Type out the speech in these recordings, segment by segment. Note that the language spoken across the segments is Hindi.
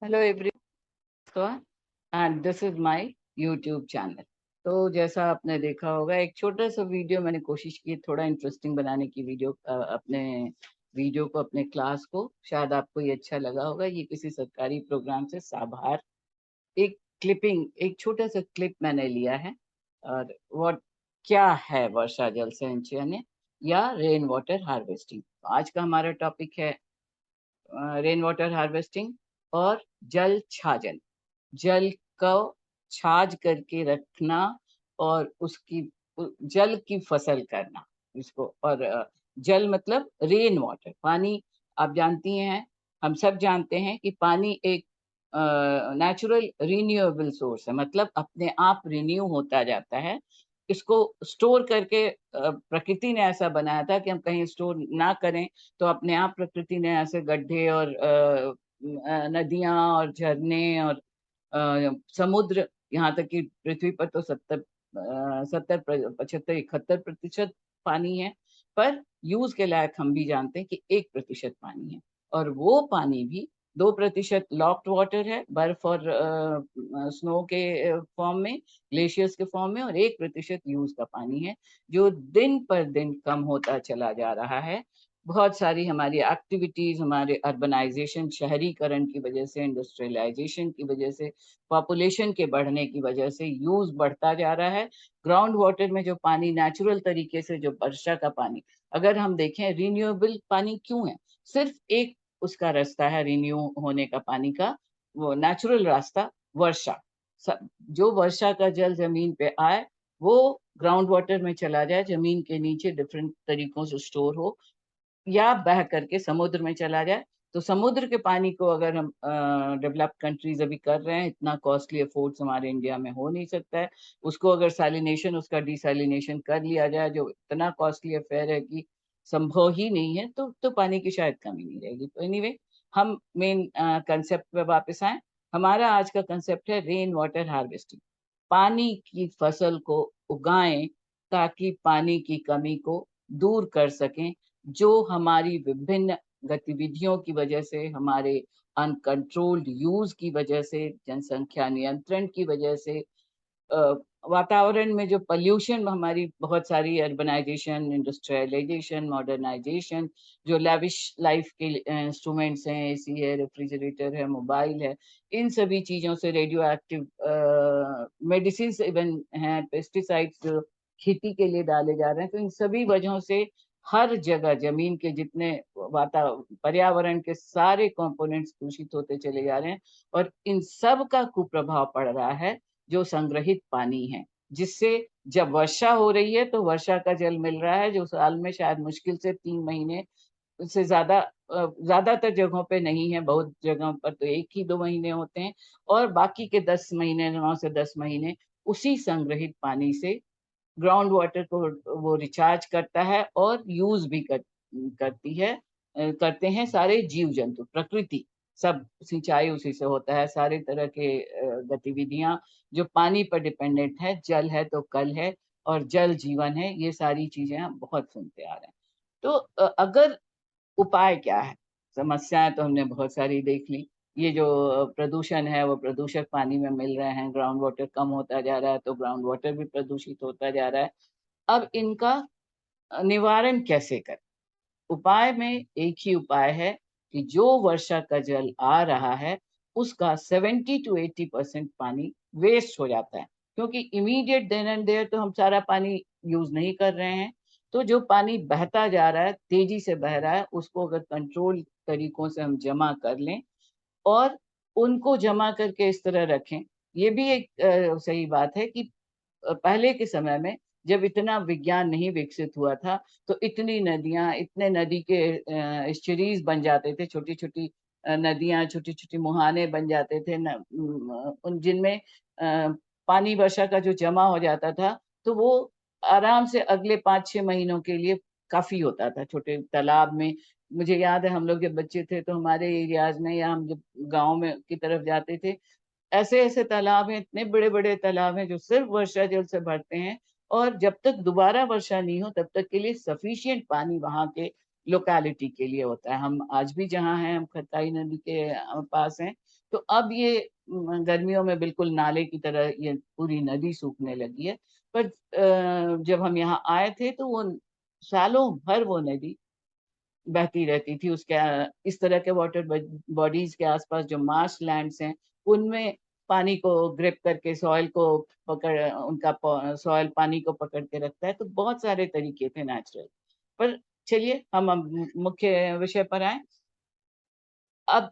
Hello everyone and this is my YouTube channel. तो जैसा आपने देखा होगा, एक छोटा सा वीडियो मैंने कोशिश की थोड़ा इंटरेस्टिंग बनाने की। वीडियो अपने वीडियो को, अपने क्लास को, शायद आपको ये अच्छा लगा होगा। ये किसी सरकारी प्रोग्राम से साभार एक क्लिपिंग, एक छोटा सा क्लिप मैंने लिया है। और व्हाट क्या है वर्षा जल संचयन या रेन वाटर हार्वेस्टिंग। आज का हमारा टॉपिक है रेन वाटर हार्वेस्टिंग और जल छाजन। जल को छाज करके रखना और उसकी जल की फसल करना इसको। और जल मतलब रेन वाटर, पानी। आप जानती हैं, हम सब जानते हैं कि पानी एक नेचुरल रिन्यूएबल सोर्स है, मतलब अपने आप रिन्यू होता जाता है। इसको स्टोर करके प्रकृति ने ऐसा बनाया था कि हम कहीं स्टोर ना करें तो अपने आप प्रकृति ने ऐसे गड्ढे और नदियां और झरने और समुद्र, यहाँ तक कि पृथ्वी पर तो 70 75 71 प्रतिशत पानी है, पर यूज के लायक हम भी जानते हैं कि 1% पानी है। और वो पानी भी 2% लॉक्ड वाटर है, बर्फ और स्नो के फॉर्म में, ग्लेशियर्स के फॉर्म में, और 1% यूज का पानी है, जो दिन पर दिन कम होता चला जा रहा है। बहुत सारी हमारी एक्टिविटीज, हमारे अर्बनाइजेशन, शहरीकरण की वजह से, इंडस्ट्रियलाइजेशन की वजह से, पॉपुलेशन के बढ़ने की वजह से यूज बढ़ता जा रहा है। ग्राउंड वाटर में जो पानी नेचुरल तरीके से, जो वर्षा का पानी, अगर हम देखें रिन्यूएबल पानी क्यों है, सिर्फ एक उसका रास्ता है रिन्यू होने का पानी का, वो नेचुरल रास्ता वर्षा। जो वर्षा का जल जमीन पे आए वो ग्राउंड वाटर में चला जाए, जमीन के नीचे डिफरेंट तरीकों से स्टोर हो, या बह करके समुद्र में चला जाए। तो समुद्र के पानी को अगर हम डेवलप्ड कंट्रीज अभी कर रहे हैं, इतना कॉस्टली अफोर्ड्स हमारे इंडिया में हो नहीं सकता है। उसको अगर सैलिनेशन, उसका डिसैलिनेशन कर लिया जाए, जो इतना कॉस्टली अफेयर है कि संभव ही नहीं है, तो पानी की शायद कमी नहीं रहेगी। तो एनीवे, हम मेन कंसेप्ट पे वापस आए। हमारा आज का कंसेप्ट है रेन वाटर हार्वेस्टिंग। पानी की फसल को उगाएं ताकि पानी की कमी को दूर कर सकें, जो हमारी विभिन्न गतिविधियों की वजह से, हमारे अनकंट्रोल्ड यूज की वजह से, जनसंख्या नियंत्रण की वजह से, अ, वातावरण में जो पोल्यूशन, हमारी बहुत सारी अर्बनाइजेशन, इंडस्ट्रियलाइजेशन, मॉडर्नाइजेशन, जो लैविश लाइफ के इंस्ट्रूमेंट्स हैं, एसी है, रेफ्रिजरेटर है, मोबाइल है, इन सभी चीजों से, रेडियो एक्टिव मेडिसिन इवन हैं, पेस्टिसाइड्स जो खेती के लिए डाले जा रहे हैं, तो इन सभी वजहों से हर जगह जमीन के जितने वाता पर्यावरण के सारे कंपोनेंट्स दूषित होते चले जा रहे हैं। और इन सब का कुप्रभाव पड़ रहा है जो संग्रहित पानी है, जिससे जब वर्षा हो रही है तो वर्षा का जल मिल रहा है, जो साल में शायद मुश्किल से 3 महीने से ज्यादा, ज्यादातर जगहों पे नहीं है, बहुत जगहों पर तो 1 ही 2 महीने होते हैं, और बाकी के 10 महीने, 9 से 10 महीने उसी संग्रहित पानी से ग्राउंड वाटर को वो रिचार्ज करता है और यूज भी करती है, करते हैं सारे जीव जंतु, प्रकृति। सब सिंचाई उसी से होता है, सारे तरह के गतिविधियां जो पानी पर डिपेंडेंट है। जल है तो कल है, और जल जीवन है, ये सारी चीजें हम बहुत सुनते आ रहे हैं। तो अगर उपाय क्या है, समस्याएं तो हमने बहुत सारी देख ली। ये जो प्रदूषण है, वो प्रदूषक पानी में मिल रहे हैं, ग्राउंड वाटर कम होता जा रहा है, तो ग्राउंड वाटर भी प्रदूषित होता जा रहा है। अब इनका निवारण कैसे करें? उपाय में एक ही उपाय है कि जो वर्षा का जल आ रहा है उसका 70 to 80% पानी वेस्ट हो जाता है, क्योंकि इमीडिएट देन एंड देयर तो हम सारा पानी यूज नहीं कर रहे हैं। तो जो पानी बहता जा रहा है, तेजी से बह रहा है, उसको अगर कंट्रोल तरीकों से हम जमा कर लें और उनको जमा करके इस तरह रखें। ये भी एक सही बात है कि पहले के समय में जब इतना विज्ञान नहीं विकसित हुआ था, तो इतनी नदियां, इतने नदी के एस्चुरीज बन जाते थे, छोटी छोटी नदियां, छोटी छोटी मुहाने बन जाते थे उन जिनमें पानी वर्षा का जो जमा हो जाता था, तो वो आराम से अगले 5 6 महीनों के लिए काफी होता था छोटे तालाब में। मुझे याद है, हम लोग जब बच्चे थे तो हमारे एरियाज में, या हम जब गाँव में की तरफ जाते थे, ऐसे ऐसे तालाब हैं, इतने बड़े बड़े तालाब हैं जो सिर्फ वर्षा जल से भरते हैं, और जब तक दोबारा वर्षा नहीं हो तब तक के लिए सफिशिएंट पानी वहां के लोकेलिटी के लिए होता है। हम आज भी जहाँ हैं, हम खताई नदी के पास हैं, तो अब ये गर्मियों में बिल्कुल नाले की तरह ये पूरी नदी सूखने लगी है। पर जब हम यहाँ आए थे तो वो सालों भर वो नदी बहती रहती थी। उसके इस तरह के वाटर बॉडीज के आसपास जो मार्श लैंड्स हैं, उनमें पानी को ग्रिप करके सॉइल को पकड़, उनका सॉइल पानी को पकड़ के रखता है। तो बहुत सारे तरीके थे नेचुरल। पर चलिए हम अब मुख्य विषय पर आए। अब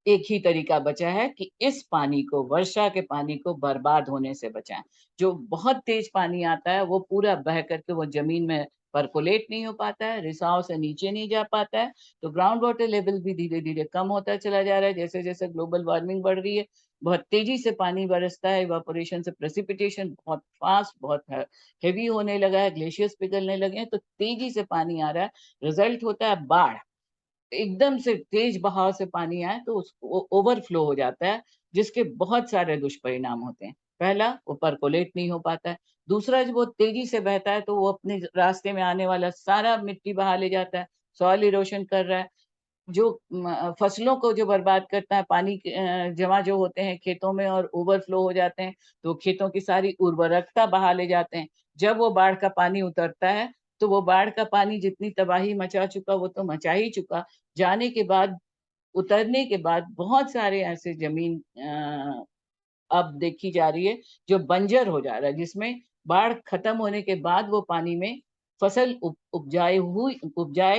एक ही तरीका बचा है कि इस पानी को, वर्षा के पानी को बर्बाद होने से बचाएं। जो बहुत तेज पानी आता है वो पूरा बह करके वो जमीन में परकोलेट नहीं हो पाता है, रिसाव से नीचे नहीं जा पाता है, तो ग्राउंड वाटर लेवल भी धीरे धीरे कम होता चला जा रहा है। जैसे जैसे ग्लोबल वार्मिंग बढ़ रही है, बहुत तेजी से पानी बरसता है, इवापोरेशन से प्रेसिपिटेशन बहुत फास्ट, बहुत हेवी होने लगा है, ग्लेशियर्स पिघलने लगे हैं, तो तेजी से पानी आ रहा है। रिजल्ट होता है बाढ़। एकदम से तेज बहाव से पानी आए तो उसको ओवरफ्लो हो जाता है, जिसके बहुत सारे दुष्परिणाम होते हैं। पहला, वो परकोलेट नहीं हो पाता है। दूसरा, जब वो तेजी से बहता है तो वो अपने रास्ते में आने वाला सारा मिट्टी बहा ले जाता है, सॉइल इरोशन कर रहा है, जो फसलों को जो बर्बाद करता है। पानी जमा जो होते हैं खेतों में और ओवरफ्लो हो जाते हैं, तो खेतों की सारी उर्वरकता बहा ले जाते हैं। जब वो बाढ़ का पानी उतरता है, तो वो बाढ़ का पानी जितनी तबाही मचा चुका वो तो मचा ही चुका, जाने के बाद, उतरने के बाद बहुत सारे ऐसे जमीन अब देखी जा रही है जो बंजर हो जा रहा है, जिसमें बाढ़ खत्म होने के बाद वो पानी में फसल उपजाए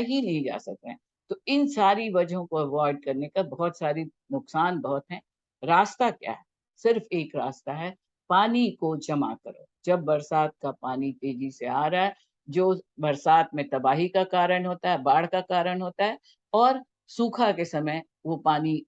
ही नहीं जा सकते हैं। तो इन सारी वजहों को अवॉइड करने का बहुत सारी नुकसान बहुत हैं। रास्ता क्या है? सिर्फ एक रास्ता है, पानी को जमा करो। जब बरसात का पानी तेजी से आ रहा है, जो बरसात में तबाही का कारण होता है, बाढ़ का कारण होता है, और सूखा के समय वो पानी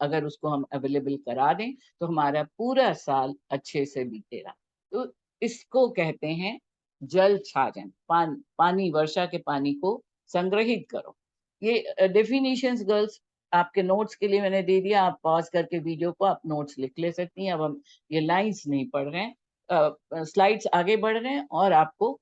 अगर उसको हम अवेलेबल करा दें तो हमारा पूरा साल अच्छे से बीतेगा। तो इसको कहते हैं जल छाजन। पानी, वर्षा के पानी को संग्रहित करो। ये डेफिनेशंस गर्ल्स आपके नोट्स के लिए मैंने दे दिया, आप पॉज करके वीडियो को आप नोट्स लिख ले सकती हैं। अब हम ये लाइंस नहीं पढ़ रहे हैं, स्लाइड्स आगे बढ़ रहे हैं और आपको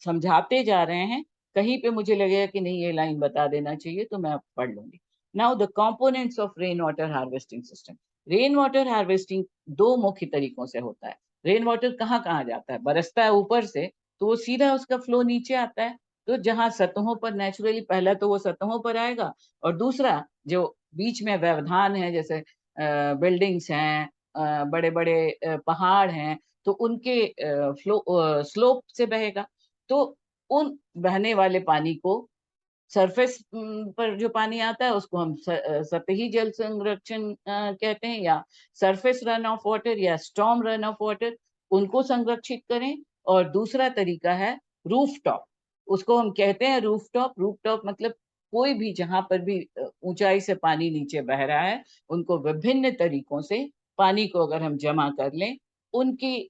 समझाते जा रहे हैं। कहीं पे मुझे लगेगा कि नहीं ये लाइन बता देना चाहिए तो मैं पढ़ लूंगी। Now the components of rain water harvesting system. Rain water harvesting दो मुख्य तरीकों से होता है। रेन वाटर कहाँ कहाँ जाता है? बरसता है ऊपर से तो वो सीधा उसका फ्लो नीचे आता है। तो जहाँ सतहों पर नेचुरली, पहला तो वो सतहों पर आएगा, और दूसरा जो बीच में व्यवधान है, जैसे बिल्डिंग्स हैं, बड़े बड़े पहाड़ हैं, तो उनके फ्लो स्लोप से बहेगा। तो उन बहने वाले पानी को, सरफेस पर जो पानी आता है उसको हम सतही जल संरक्षण कहते हैं, या सरफेस रन ऑफ वाटर, या स्टॉर्म रन ऑफ वाटर, उनको संरक्षित करें। और दूसरा तरीका है रूफ टॉप। उसको हम कहते हैं रूफ टॉप। रूफ टॉप मतलब कोई भी, जहां पर भी ऊंचाई से पानी नीचे बह रहा है, उनको विभिन्न तरीकों से पानी को अगर हम जमा कर लें, उनकी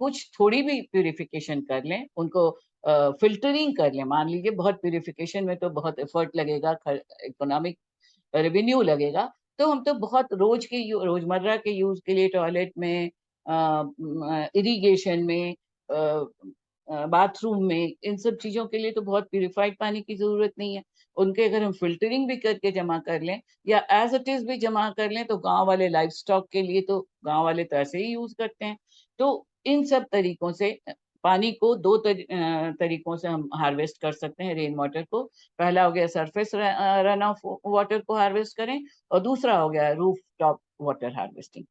कुछ थोड़ी भी प्यूरिफिकेशन कर लें, उनको फिल्टरिंग कर लें। मान लीजिए बहुत प्यूरिफिकेशन में तो बहुत एफर्ट लगेगा, इकोनॉमिक रेवेन्यू लगेगा, तो हम तो बहुत रोजमर्रा के यूज के लिए टॉयलेट में, इरिगेशन में, बाथरूम में, इन सब चीजों के लिए तो बहुत प्यूरिफाइड पानी की जरूरत नहीं है। उनके अगर हम फिल्टरिंग भी करके जमा कर लें, या एज इट इज भी जमा कर लें, तो गांव वाले लाइफ स्टॉक के लिए तो गांव वाले तो ऐसे ही यूज करते हैं। तो इन सब तरीकों से पानी को तरीकों से हम हार्वेस्ट कर सकते हैं रेन वाटर को। पहला हो गया सरफेस रन ऑफ वाटर को हार्वेस्ट करें, और दूसरा हो गया रूफ टॉप वाटर हार्वेस्टिंग।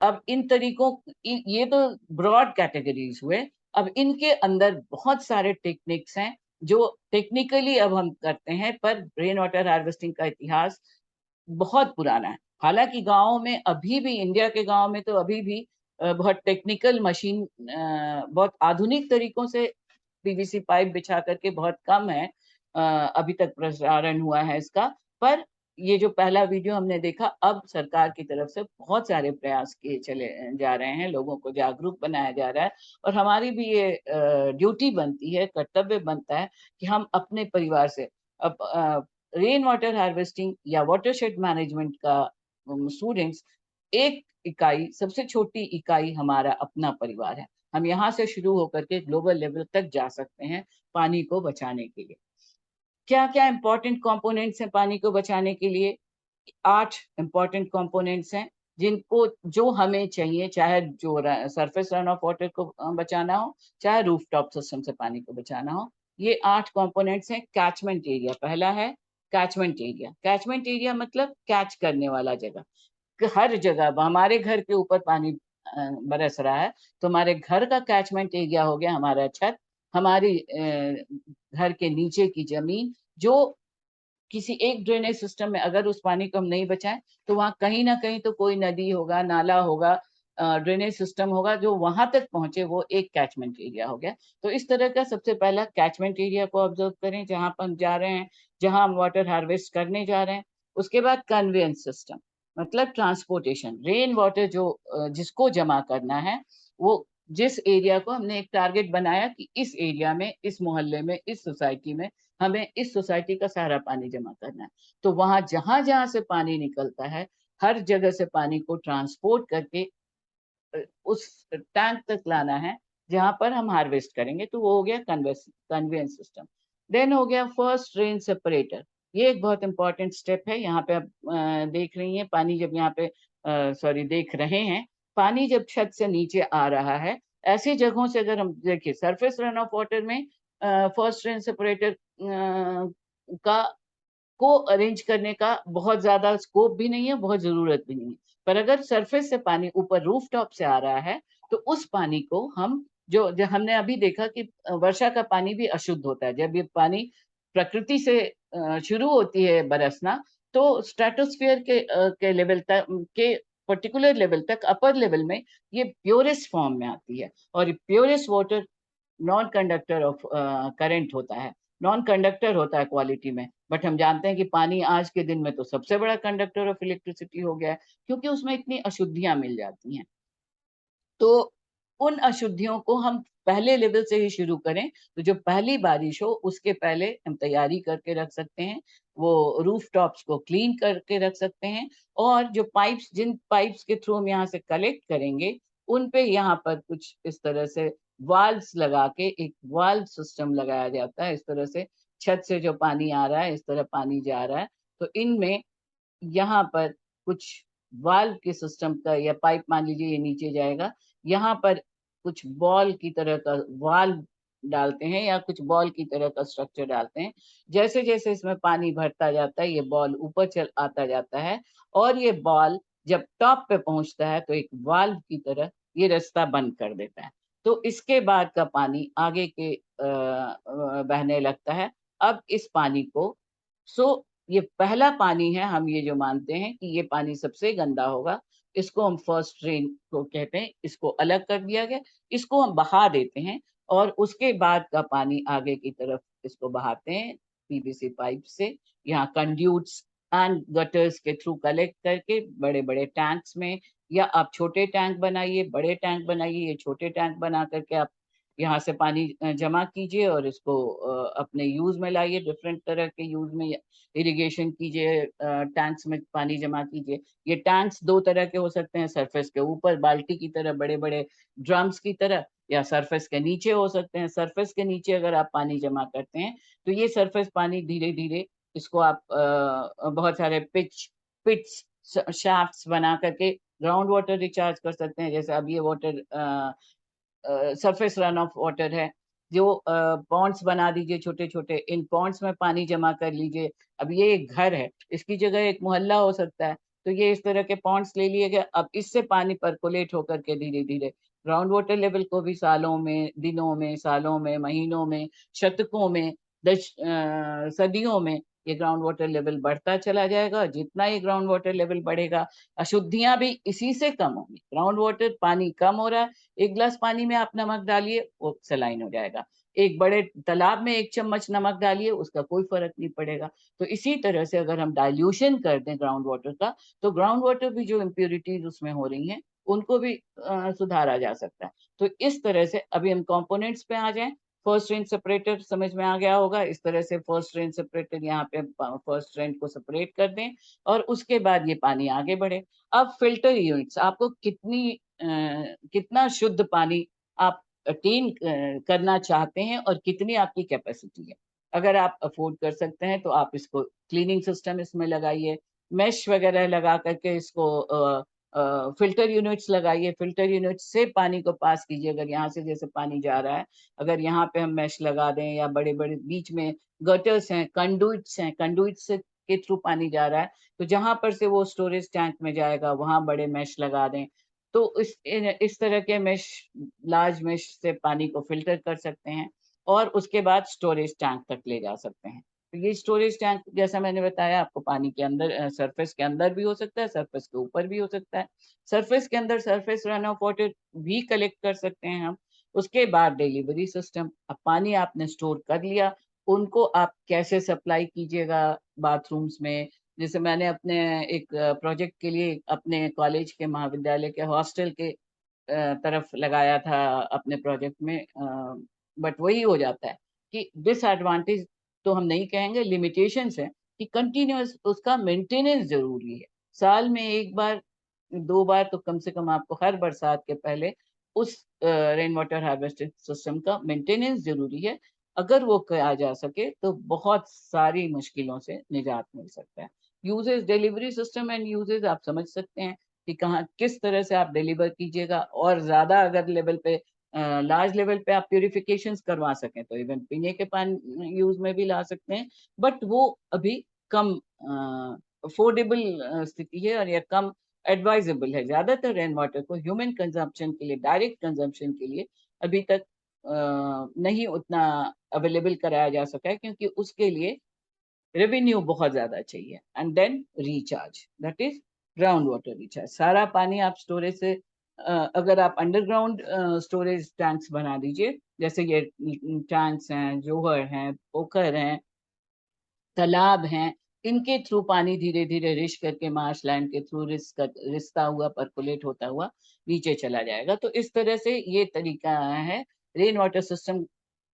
अब इन तरीकों, ये तो ब्रॉड कैटेगरीज हुए। अब इनके अंदर बहुत सारे टेक्निक्स हैं जो टेक्निकली अब हम करते हैं, पर रेन वाटर हार्वेस्टिंग का इतिहास बहुत पुराना है। हालांकि गाँव में अभी भी, इंडिया के गाँव में तो अभी भी बहुत टेक्निकल मशीन, बहुत आधुनिक तरीकों से पीवीसी पाइप बिछा करके बहुत कम है अभी तक प्रसारण हुआ है इसका। पर ये जो पहला वीडियो हमने देखा, अब सरकार की तरफ से बहुत सारे प्रयास किए चले जा रहे हैं, लोगों को जागरूक बनाया जा रहा है। और हमारी भी ये ड्यूटी बनती है, कर्तव्य बनता है कि हम अपने परिवार से अब रेन वाटर हार्वेस्टिंग या वाटरशेड मैनेजमेंट का स्टूडेंट्स, एक इकाई, सबसे छोटी इकाई हमारा अपना परिवार है। हम यहाँ से शुरू होकर के ग्लोबल लेवल तक जा सकते हैं पानी को बचाने के लिए। क्या-क्या इम्पोर्टेंट कंपोनेंट्स हैं पानी को बचाने के लिए? 8 इम्पोर्टेंट कंपोनेंट्स हैं, जिनको जो हमें चाहिए, चाहे जो सरफेस रन ऑफ वाटर को बचाना हो, चाहे रूफटॉप सिस्टम से पानी को बचाना हो। ये 8 कंपोनेंट्स हैं। कैचमेंट एरिया पहला है, कैचमेंट एरिया। कैचमेंट एरिया मतलब कैच करने वाला जगह। हर जगह हमारे घर के ऊपर पानी बरस रहा है, तो हमारे घर का कैचमेंट एरिया हो गया हमारा छत, हमारी घर के नीचे की ज़मीन, जो किसी एक ड्रेनेज सिस्टम में अगर उस पानी को हम नहीं बचाएँ, तो वहाँ कहीं न कहीं तो कोई नदी होगा, नाला होगा, ड्रेनेज सिस्टम होगा, जो वहाँ तक पहुँचे, वो एक कैचमेंट एरिया हो गया। तो इस तरह का सबसे पहला कैचमेंट एरिया को ऑब्ज़र्व करें, जहाँ पर हम जा रहे हैं, जहाँ हम वाटर हार्वेस्ट करने जा रहे हैं। उसके बाद कन्वेयंस सिस्टम, मतलब ट्रांसपोर्टेशन, रेन वाटर जो जिसको जमा करना है, वो जिस एरिया को हमने एक टारगेट बनाया कि इस एरिया में, इस मोहल्ले में, इस सोसाइटी में हमें इस सोसाइटी का सारा पानी जमा करना है। तो वहाँ जहाँ-जहाँ से पानी निकलता है, हर जगह से पानी को ट्रांसपोर्ट करके उस टैंक तक लाना है, जहाँ पर हम हार्वेस्ट करेंगे, तो वो हो गया कन्वेयंस सिस्टम। देन हो गया फर्स्ट रेन सेपरेटर। ये एक बहुत इम्पोर्टेंट स्टेप है। यहाँ पे आप देख रही हैं पानी जब यहाँ पे सॉरी देख रहे हैं, पानी जब छत से नीचे आ रहा है, ऐसी जगहों से अगर हम देखिए सरफेस रन ऑफ वाटर में फर्स्ट रेन सेपरेटर का को अरेंज करने का बहुत ज़्यादा स्कोप भी नहीं है, बहुत ज़रूरत भी नहीं है। पर अगर सरफेस से पानी ऊपर रूफटॉप से आ रहा है, तो उस पानी को हम जो हमने अभी देखा कि वर्षा का पानी भी अशुद्ध होता है। जब ये पानी प्रकृति से शुरू होती है बरसना, तो स्ट्रेटोस्फीयर के लेवल तक के पर्टिकुलर लेवल तक अपर लेवल में ये प्योरेस्ट फॉर्म में आती है और purest water non conductor of current होता है, नॉन कंडक्टर होता है क्वालिटी में। बट हम जानते हैं कि पानी आज के दिन में तो सबसे बड़ा कंडक्टर ऑफ इलेक्ट्रिसिटी हो गया है, क्योंकि उसमें इतनी अशुद्धियाँ मिल जाती हैं। तो उन अशुद्धियों को हम पहले लेवल से ही शुरू करें, तो जो पहली बारिश हो उसके पहले हम तैयारी करके रख सकते हैं। वो रूफटॉप्स को क्लीन करके रख सकते हैं और जो पाइप्स जिन पाइप्स के थ्रू हम यहाँ से कलेक्ट करेंगे, उन पे यहाँ पर कुछ इस तरह से वाल्व्स लगा के एक वाल्व सिस्टम लगाया जाता है। इस तरह से छत से जो पानी आ रहा है, इस तरह पानी जा रहा है। तो इनमें यहाँ पर कुछ वाल्व के सिस्टम का या पाइप मान लीजिए ये नीचे जाएगा, यहाँ पर कुछ बॉल की तरह का वाल्व डालते हैं या कुछ बॉल की तरह का स्ट्रक्चर डालते हैं। जैसे-जैसे इसमें पानी भरता जाता है, ये बॉल ऊपर चल आता जाता है और ये बॉल जब टॉप पे पहुँचता है तो एक वाल्व की तरह ये रास्ता बंद कर देता है। तो इसके बाद का पानी आगे के बहने लगता है। अब इस पानी को सो ये पहला पानी है, हम ये जो मानते हैं कि ये पानी सबसे गंदा होगा, इसको हम फर्स्ट रेन को कहते हैं, इसको अलग कर दिया गया, इसको हम बहा देते हैं और उसके बाद का पानी आगे की तरफ इसको बहाते हैं पीवीसी पाइप से, यहाँ कंड्यूट्स एंड गटर्स के थ्रू कलेक्ट करके बड़े-बड़े टैंक्स में या आप छोटे टैंक बनाइए, बड़े टैंक बनाइए, ये छोटे टैंक बना कर के आप यहाँ से पानी जमा कीजिए और इसको अपने यूज़ में लाइए, डिफरेंट तरह के यूज़ में इरिगेशन कीजिए, टैंक्स में पानी जमा कीजिए। ये टैंक्स 2 तरह के हो सकते हैं, सरफेस के ऊपर बाल्टी की तरह बड़े-बड़े ड्रम्स की तरह या सरफेस के नीचे हो सकते हैं। सरफेस के नीचे अगर आप पानी जमा करते हैं, तो ये सरफेस पानी धीरे-धीरे इसको आप बहुत सारे पिट्स शाफ्ट्स बना करके ग्राउंड वाटर रिचार्ज कर सकते हैं। जैसे अब ये water surface run off water है, जो पॉन्ड्स बना दीजिए छोटे-छोटे, इन पॉन्ड्स में पानी जमा कर लीजिए। अब ये एक घर है, इसकी जगह एक मोहल्ला हो सकता है, तो ये इस तरह के पॉन्ड्स ले लिए गए। अब इससे पानी पर्कोलेट होकर के धीरे-धीरे ग्राउंड वाटर लेवल को भी सालों में, दिनों में, सालों में, महीनों में, शतकों में, सदियों में ये ग्राउंड वाटर लेवल बढ़ता चला जाएगा और जितना ये ग्राउंड वाटर लेवल बढ़ेगा, अशुद्धियाँ भी इसी से कम होंगी। ग्राउंड वाटर पानी कम हो रहा है, 1 ग्लास पानी में आप नमक डालिए, वो सलाइन हो जाएगा। एक बड़े तालाब में 1 चम्मच नमक डालिए, उसका कोई फ़र्क नहीं पड़ेगा। तो इसी तरह से अगर हम डाइल्यूशन कर दें ग्राउंड वाटर का, तो ग्राउंड वाटर भी जो इम्प्यूरिटीज़ उसमें हो रही हैं, उनको भी सुधारा जा सकता है। तो इस तरह से अभी हम कंपोनेंट्स पे आ जाएँ। फर्स्ट रेन सेपरेटर समझ में आ गया होगा, इस तरह से फर्स्ट रेन सेपरेटर यहाँ पे फर्स्ट रेन को सेपरेट कर दें और उसके बाद ये पानी आगे बढ़े। अब फ़िल्टर यूनिट्स आपको कितना शुद्ध पानी आप अटेन करना चाहते हैं और कितनी आपकी कैपेसिटी है। अगर आप अफोर्ड कर सकते हैं तो आप इसको क्लीनिंग सिस्टम इसमें लगाइए, मेश वगैरह लगा करके इसको फिल्टर यूनिट्स लगाइए, फिल्टर यूनिट से पानी को पास कीजिए। अगर यहाँ से जैसे पानी जा रहा है, अगर यहाँ पे हम मेश लगा दें, या बड़े बड़े बीच में गटर्स हैं, कंडुइट्स हैं, कंडुइट से के थ्रू पानी जा रहा है, तो जहां पर से वो स्टोरेज टैंक में जाएगा वहां बड़े मेश लगा दें। तो इस तरह के मेश, लार्ज मेश से पानी को फिल्टर कर सकते हैं और उसके बाद स्टोरेज टैंक तक ले जा सकते हैं। तो ये स्टोरेज टैंक जैसा मैंने बताया आपको, पानी के अंदर, सरफेस के अंदर भी हो सकता है, सरफेस के ऊपर भी हो सकता है। सरफेस के अंदर सरफेस रन ऑफ वाटर भी कलेक्ट कर सकते हैं हम। उसके बाद डिलीवरी सिस्टम, अब पानी आपने स्टोर कर लिया, उनको आप कैसे सप्लाई कीजिएगा बाथरूम्स में। जैसे मैंने अपने एक प्रोजेक्ट के लिए अपने कॉलेज के, महाविद्यालय के हॉस्टल के तरफ लगाया था अपने प्रोजेक्ट में, बट वही हो जाता है कि डिसएडवांटेज तो हम नहीं कहेंगे, लिमिटेशंस है कि कंटिन्यूअस उसका मेंटेनेंस जरूरी है। साल में एक बार, दो बार तो कम से कम आपको हर बरसात के पहले उस रेन वाटर हार्वेस्टिंग सिस्टम का मेंटेनेंस जरूरी है। अगर वो किया जा सके तो बहुत सारी मुश्किलों से निजात मिल सकता है। Uses, delivery system and uses आप समझ सकते हैं कि कहाँ किस तरह से आप डिलीवर कीजिएगा। और ज्यादा अगर लेवल पे, लार्ज लेवल पे आप प्यूरिफिकेशंस करवा सकें तो इवन पीने के पानी यूज में भी ला सकते हैं, बट वो अभी कम अफोर्डेबल स्थिति है, और यह कम एडवाइजेबल है। ज्यादातर रेन वाटर को ह्यूमन कंजम्पशन के लिए, डायरेक्ट कंजम्पशन के लिए अभी तक नहीं उतना अवेलेबल कराया जा सका है, क्योंकि उसके लिए रेवेन्यू बहुत ज्यादा चाहिए। And then recharge, that is ground water recharge. सारा पानी आप स्टोरेज से, अगर आप अंडरग्राउंड स्टोरेज टैंक्स बना दीजिए, जैसे ये टैंक्स हैं, जोहर हैं, पोखर हैं, तालाब हैं, इनके थ्रू पानी धीरे धीरे रिश करके मार्शलैंड के थ्रू रिसता हुआ, परकोलेट होता हुआ नीचे चला जाएगा। तो इस तरह से ये तरीका है रेन वाटर सिस्टम,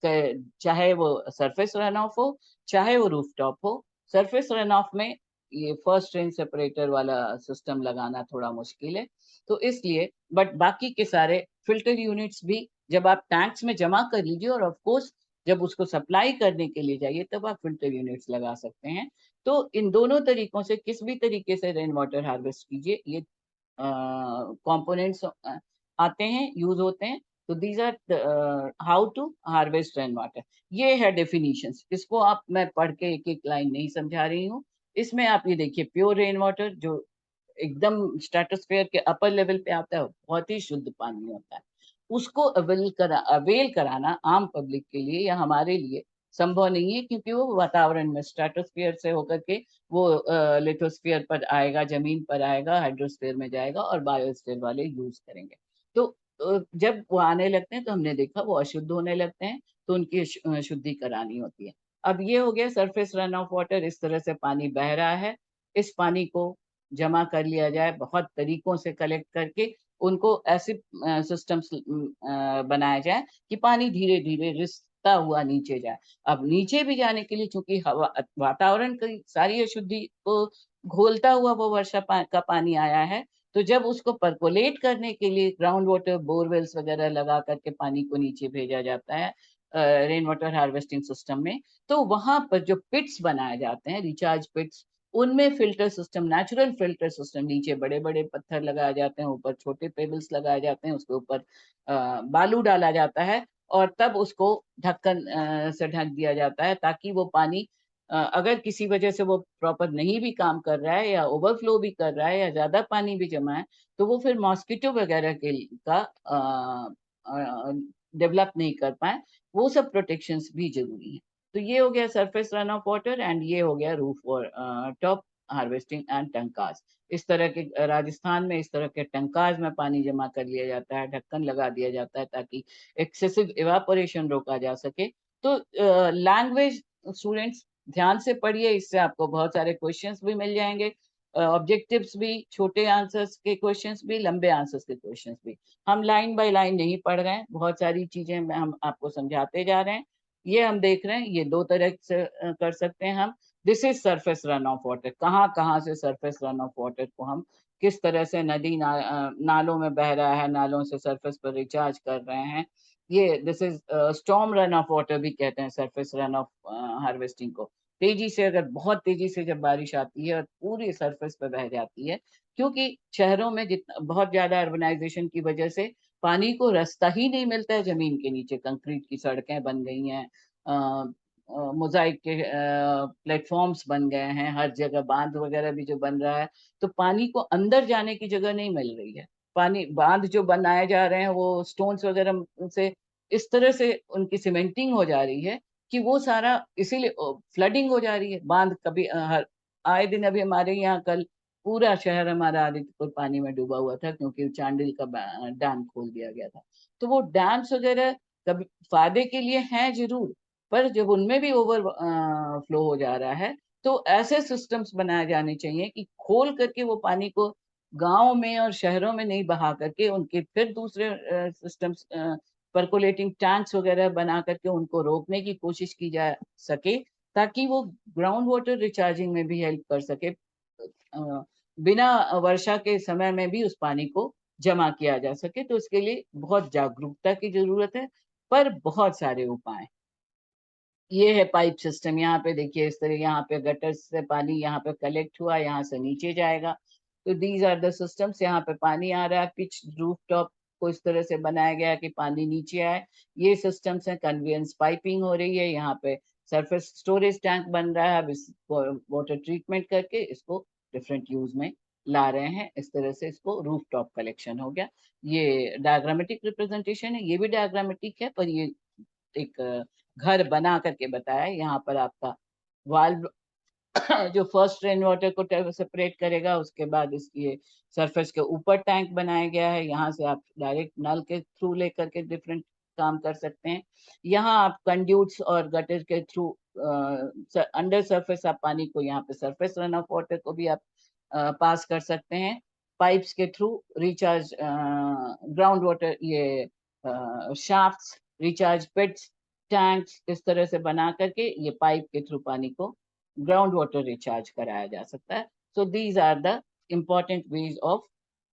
चाहे वो सरफेस रन ऑफ हो, चाहे वो रूफटॉप हो। सरफेस रन ऑफ में ये फर्स्ट रेन सेपरेटर वाला सिस्टम लगाना थोड़ा मुश्किल है, तो इसलिए, बट बाकी के सारे फिल्टर यूनिट्स भी जब आप टैंक्स में जमा कर लीजिए, और ऑफ कोर्स जब उसको सप्लाई करने के लिए जाइए तब आप फिल्टर यूनिट्स लगा सकते हैं। तो इन दोनों तरीकों से किस भी तरीके से रेन वाटर हार्वेस्ट कीजिए, ये कंपोनेंट्स आते हैं, यूज होते हैं। तो these are how to harvest rain water. ये है डेफिनेशंस, इसको आप, मैं पढ़ के एक एक लाइन नहीं समझा रही हूँ। इसमें आप ये देखिए, प्योर रेन वाटर जो एकदम स्ट्रेटोस्फेयर के अपर लेवल पे आता है, बहुत ही शुद्ध पानी होता है। उसको अवेल कराना आम पब्लिक के लिए या हमारे लिए संभव नहीं है, क्योंकि वो वातावरण में स्ट्रेटोस्फेयर से होकर के वो लिथोस्फेयर पर आएगा, जमीन पर आएगा, हाइड्रोस्फेयर में जाएगा, और बायोस्फेयर वाले यूज करेंगे। तो जब वो आने लगते हैं तो हमने देखा वो अशुद्ध होने लगते हैं, तो उनकी शुद्धि करानी होती है। अब ये हो गया सरफेस रन ऑफ वाटर, इस तरह से पानी बह रहा है। इस पानी को जमा कर लिया जाए बहुत तरीकों से कलेक्ट करके, उनको ऐसे सिस्टम्स बनाया जाए कि पानी धीरे धीरे रिसता हुआ नीचे जाए। अब नीचे भी जाने के लिए, चूंकि हवा, वातावरण की सारी अशुद्धि को घोलता हुआ वो का पानी आया है, तो जब उसको परकोलेट करने के लिए ग्राउंड वाटर बोरवेल्स वगैरह लगा करके पानी को नीचे भेजा जाता है रेन वाटर हार्वेस्टिंग सिस्टम में, तो वहां पर जो पिट्स बनाए जाते हैं, रिचार्ज पिट्स, उनमें filter system, natural filter system, नीचे बड़े बड़े पत्थर लगाए जाते हैं, ऊपर छोटे पेबल्स लगाए जाते हैं, उसके ऊपर बालू डाला जाता है, और तब उसको ढक्कन से ढक दिया जाता है, ताकि वो पानी अगर किसी वजह से वो प्रॉपर नहीं भी काम कर रहा है, या ओवरफ्लो भी कर रहा है, या ज्यादा पानी भी जमा है, तो वो फिर मॉस्किटो वगैरह के का डेवलप नहीं कर पाए। वो सब प्रोटेक्शंस भी जरूरी है। तो ये हो गया surface run off water, and ये हो गया रूफ और टॉप हार्वेस्टिंग एंड टंकाज। इस तरह के राजस्थान में इस तरह के टंकाज में पानी जमा कर लिया जाता है, ढक्कन लगा दिया जाता है, ताकि एक्सेसिव इवापोरेशन रोका जा सके। तो लैंग्वेज स्टूडेंट्स ध्यान से पढ़िए, इससे आपको बहुत सारे क्वेश्चंस भी मिल जाएंगे, ऑब्जेक्टिव्स भी, छोटे आंसर्स के क्वेश्चंस भी, लंबे आंसर्स के क्वेश्चंस भी। हम लाइन बाय लाइन नहीं पढ़ रहे हैं, बहुत सारी चीजें हम आपको समझाते जा रहे हैं। ये हम देख रहे हैं, ये दो तरह से कर सकते हैं हम। This is surface run off water, कहाँ कहाँ से सरफेस रन ऑफ वाटर को हम किस तरह से नालों में बह रहा है, नालों से सरफेस पर रिचार्ज कर रहे हैं, ये this is storm run off water भी कहते हैं सरफेस रन ऑफ हार्वेस्टिंग को। तेजी से, अगर बहुत तेजी से जब बारिश आती है और पूरी सरफेस पे बह जाती है, क्योंकि शहरों में जितना बहुत ज्यादा अर्बनाइजेशन की वजह से पानी को रास्ता ही नहीं मिलता है जमीन के नीचे, कंक्रीट की सड़कें बन गई हैं, मोजाइक के प्लेटफॉर्म्स बन गए हैं, हर जगह बांध वगैरह भी जो बन रहा है, तो पानी को अंदर जाने की जगह नहीं मिल रही है। पानी बांध जो बनाए जा रहे हैं वो स्टोन्स वगैरह से इस तरह से उनकी सीमेंटिंग हो जा रही है कि वो सारा, इसीलिए फ्लडिंग हो जा रही है। बांध कभी हर आए दिन, अभी हमारे यहाँ कल पूरा शहर हमारा आदित्यपुर पानी में डूबा हुआ था, क्योंकि चांडिल का डैम खोल दिया गया था। तो वो डैम्स वगैरह कभी फायदे के लिए हैं जरूर, पर जब उनमें भी ओवर फ्लो हो जा रहा है, तो ऐसे सिस्टम्स बनाए जाने चाहिए कि खोल करके वो पानी को गांव में और शहरों में नहीं बहा करके उनके फिर दूसरे सिस्टम्स, परकोलेटिंग टैंक्स वगैरह बना करके उनको रोकने की कोशिश की जा सके, ताकि वो ग्राउंड वाटर रिचार्जिंग में भी हेल्प कर सके। बिना वर्षा के समय में भी उस पानी को जमा किया जा सके। तो इसके लिए बहुत जागरूकता की जरूरत है, पर बहुत सारे उपाय। ये है पाइप सिस्टम, यहाँ पे देखिए इस तरह, यहाँ पे गटर से पानी यहाँ पे कलेक्ट हुआ, यहाँ से नीचे जाएगा। तो दीज आर द सिस्टम्स। यहाँ पे पानी आ रहा है, पिच रूफ टॉप को इस तरह से बनाया गया है कि पानी नीचे आए। ये सिस्टम्स है, कन्वेयंस पाइपिंग हो रही है, यहाँ पे सरफेस स्टोरेज टैंक बन रहा है। अब इसको वाटर ट्रीटमेंट करके इसको डिफरेंट यूज में ला रहे हैं। इस तरह से इसको रूफ टॉप कलेक्शन हो गया। ये डायग्रामेटिक रिप्रेजेंटेशन है, ये भी डायग्रामेटिक है, पर ये एक घर बना करके बताया है। यहाँ पर आपका वाल्व जो फर्स्ट रेन वाटर को सेपरेट करेगा, उसके बाद इसकी सरफेस के ऊपर टैंक बनाया गया है। यहाँ से आप डायरेक्ट नल के थ्रू लेकर के डिफरेंट काम कर सकते हैं। यहाँ आप कंड्यूट्स और गटर के थ्रू अंडर सरफेस आप पानी को, यहाँ पे सरफेस रन ऑफ वाटर को भी आप पास कर सकते हैं। पाइप्स के थ्रू रिचार्ज ग्राउंड वाटर, ये शाफ्ट्स, रिचार्ज पिट्स, टैंक्स इस तरह से बना करके ये पाइप के थ्रू पानी को ग्राउंड वाटर रिचार्ज कराया जा सकता है। So these are the important ways of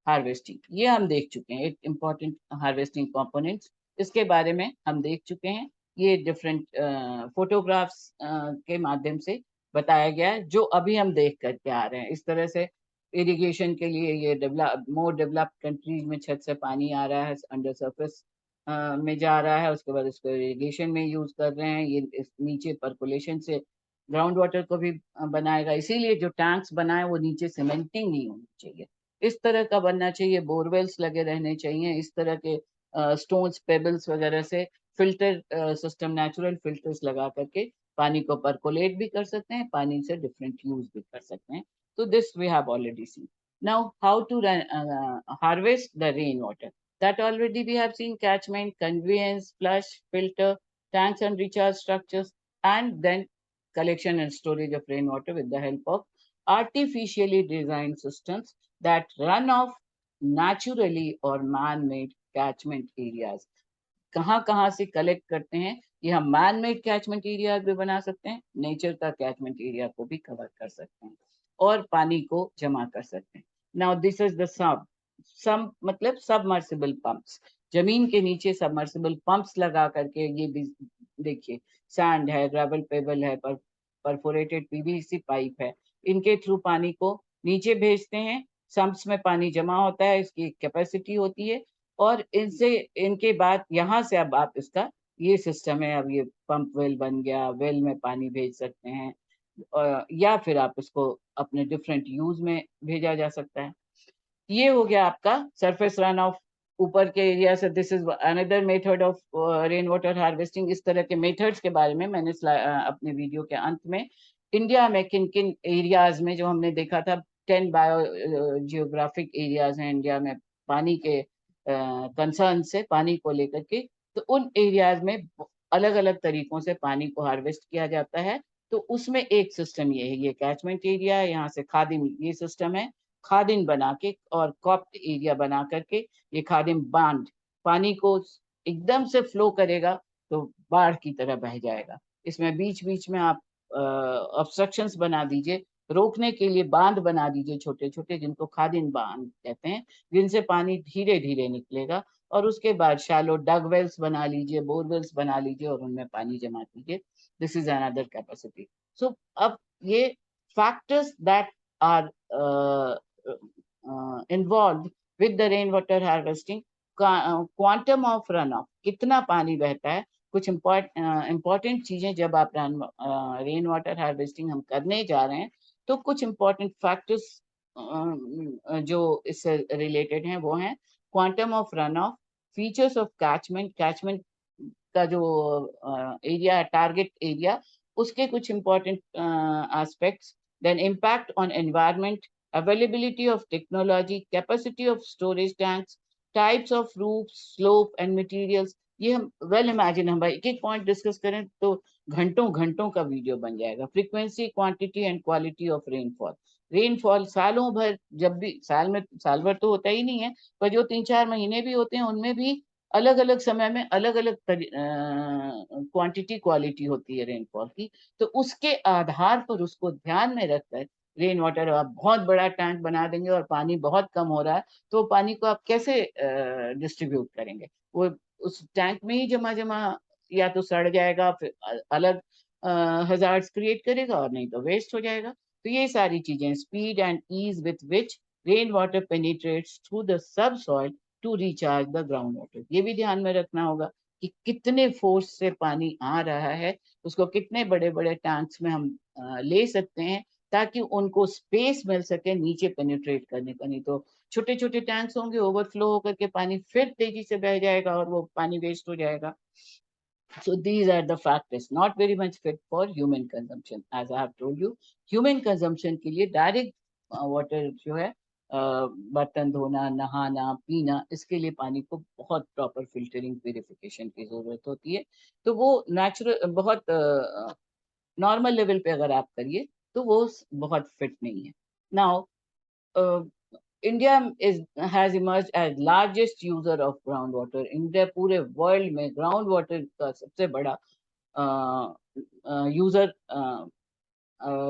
harvesting. ये हम देख चुके हैं, एक इम्पोर्टेंट हार्वेस्टिंग कंपोनेंट्स, इसके बारे में हम देख चुके हैं। ये डिफरेंट फोटोग्राफ्स के माध्यम से बताया गया है, जो अभी हम देख करके आ रहे हैं। इस तरह से इरिगेशन के लिए ये मोर डेवलप्ड कंट्रीज में छत से पानी आ रहा है, अंडर सरफेस में जा रहा है, उसके बाद इसको इरिगेशन में यूज कर रहे हैं। ये इस नीचे परकोलेशन से ग्राउंड वाटर को भी बनाएगा। इसीलिए जो टैंक्स बनाए वो नीचे सीमेंटिंग नहीं होनी चाहिए, इस तरह का बनना चाहिए। बोरवेल्स लगे रहने चाहिए, इस तरह के स्टोन्स पेबल्स वगैरह से फिल्टर सिस्टम, नेचुरल फिल्टर्स लगा करके पानी को परकोलेट भी कर सकते हैं, पानी से डिफरेंट यूज भी कर सकते हैं। तो this we have already seen. Now how to harvest the rain water, that already we have seen: catchment, conveyance, flush, filter, tanks and recharge structures, and then collection and storage of rainwater with the help of artificially designed systems that run off naturally or man-made catchment areas. कहाँ कहाँ से कलेक्ट करते हैं, ये हम मैन मेड कैचमेंट एरिया भी बना सकते हैं, नेचर का कैचमेंट एरिया को भी कवर कर सकते हैं और पानी को जमा कर सकते हैं। नाउ दिस इज द सम मतलब सबमर्सिबल पंप्स, जमीन के नीचे सबमर्सिबल पंप्स लगा करके, ये भी देखिए सैंड है, ग्रेवल पेबल है, परफोरेटेड पीवीसी पाइप है, इनके थ्रू पानी को नीचे भेजते हैं। सम्प्स में पानी जमा होता है, इसकी कैपेसिटी होती है, और इनसे इनके बाद यहाँ से अब आप इसका ये सिस्टम है, अब ये पंप वेल बन गया, वेल में पानी भेज सकते हैं, या फिर आप इसको अपने डिफरेंट यूज में भेजा जा सकता है। ये हो गया आपका सरफेस रन ऑफ ऊपर के एरिया से। This is another method of rain water harvesting. इस तरह के मेथड्स के बारे में मैंने अपने वीडियो के अंत में इंडिया में किन किन एरियाज में, जो हमने देखा था 10 बायो जियोग्राफिक एरियाज हैं इंडिया में पानी के कंसर्न से, पानी को लेकर के, तो उन एरियाज में अलग अलग तरीकों से पानी को हार्वेस्ट किया जाता है। तो उसमें एक सिस्टम ये है, ये कैचमेंट एरिया है, यहाँ से खादिम ये सिस्टम है, खादिन बना के और कॉप्ट एरिया बना करके ये खादिम बांध पानी को एकदम से फ्लो करेगा, तो बाढ़ की तरह बह जाएगा। इसमें बीच बीच में आप ऑब्स्ट्रक्शंस बना दीजिए, रोकने के लिए बांध बना दीजिए छोटे छोटे, जिनको खादिन बांध कहते हैं, जिनसे पानी धीरे धीरे निकलेगा और उसके बाद शैलो डग वेल्स बना लीजिए, बोरवेल्स बना लीजिए और उनमें पानी जमा कीजिए। This is another capacity. So अब ये factors that are involve with the rain water harvesting, quantum of run off, कितना पानी बहता है, कुछ इम्पोर्टेंट चीजें जब आप रेन वाटर हार्वेस्टिंग हम करने जा रहे हैं तो कुछ इम्पोर्टेंट फैक्टर्स जो इससे रिलेटेड हैं वो हैं quantum of run off, features of catchment, catchment का जो एरिया, टारगेट एरिया, उसके कुछ important aspects, then impact on environment, availability of technology, capacity of storage tanks, types of roofs, slope and materials। ये हम वेल इमेजिन, हम एक एक पॉइंट डिस्कस करें तो घंटों घंटों का वीडियो बन जाएगा। Frequency, quantity and quality of rainfall, rainfall सालों भर, जब भी साल भर तो होता ही नहीं है, पर जो 3-4 महीने भी होते हैं उनमें भी अलग अलग समय में अलग अलग क्वांटिटी क्वालिटी होती है रेनफॉल की। तो उसके आधार पर उसको ध्यान में रखकर रेन वाटर, आप बहुत बड़ा टैंक बना देंगे और पानी बहुत कम हो रहा है तो पानी को आप कैसे डिस्ट्रीब्यूट करेंगे? वो उस टैंक में ही जमा जमा या तो सड़ जाएगा, फिर अलग हजार्ड्स क्रिएट करेगा, और नहीं तो वेस्ट हो जाएगा। तो ये सारी चीजें, speed and ease with which rain water penetrates through the sub soil to recharge the ground water, ये भी ध्यान में रखना होगा कि कितने फोर्स से पानी आ रहा है, उसको कितने बड़े बड़े टैंक्स में हम ले सकते हैं ताकि उनको स्पेस मिल सके नीचे पेनिट्रेट करने का। नहीं तो छोटे छोटे टैंक्स होंगे, ओवरफ्लो होकर के पानी फिर तेजी से बह जाएगा और वो पानी वेस्ट हो जाएगा। So these are the factors not very much fit for human consumption, as I have told you। human consumption के लिए डायरेक्ट वाटर जो है, बर्तन धोना, नहाना, पीना, इसके लिए पानी को बहुत प्रॉपर फिल्टरिंग, प्यूरिफिकेशन की जरूरत होती है। तो वो नेचुरल, बहुत नॉर्मल लेवल पे अगर आप करिए तो वो बहुत फिट नहीं है। Now India is has emerge as largest user of ground water. India पूरे वर्ल्ड में ग्राउंड वाटर का सबसे बड़ा यूजर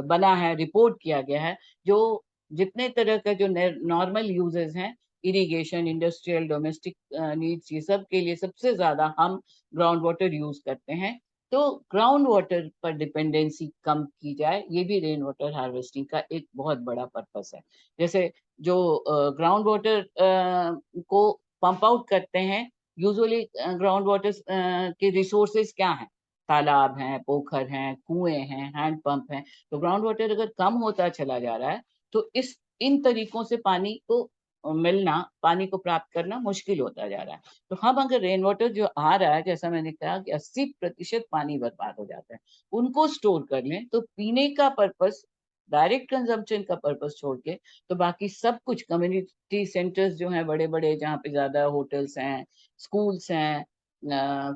बना है, रिपोर्ट किया गया है। जो जितने तरह का जो नॉर्मल यूजेस हैं, इरिगेशन, इंडस्ट्रियल, डोमेस्टिक नीड्स, ये सब के लिए सबसे ज्यादा हम ग्राउंड वाटर यूज करते हैं। तो ग्राउंड वाटर पर डिपेंडेंसी कम की जाए, ये भी रेन वाटर हार्वेस्टिंग का एक बहुत बड़ा पर्पस है। जैसे जो ग्राउंड वाटर को पंप आउट करते हैं, यूजुअली ग्राउंड वाटर के रिसोर्सेज क्या हैं? तालाब हैं, पोखर हैं, कुएं हैं, हैंड पंप हैं। तो ग्राउंड वाटर अगर कम होता चला जा रहा है तो इन तरीकों से पानी को मिलना, पानी को प्राप्त करना मुश्किल होता जा रहा है। तो हम अगर रेन वाटर जो आ रहा है, जैसा मैंने कहा कि 80% पानी बर्बाद हो जाता है, उनको स्टोर कर लें तो पीने का पर्पस, डायरेक्ट कंजम्पशन का पर्पस छोड़ के, तो बाकी सब कुछ, कम्युनिटी सेंटर्स जो हैं बड़े बड़े, जहाँ पे ज्यादा होटल्स हैं, स्कूल्स हैं,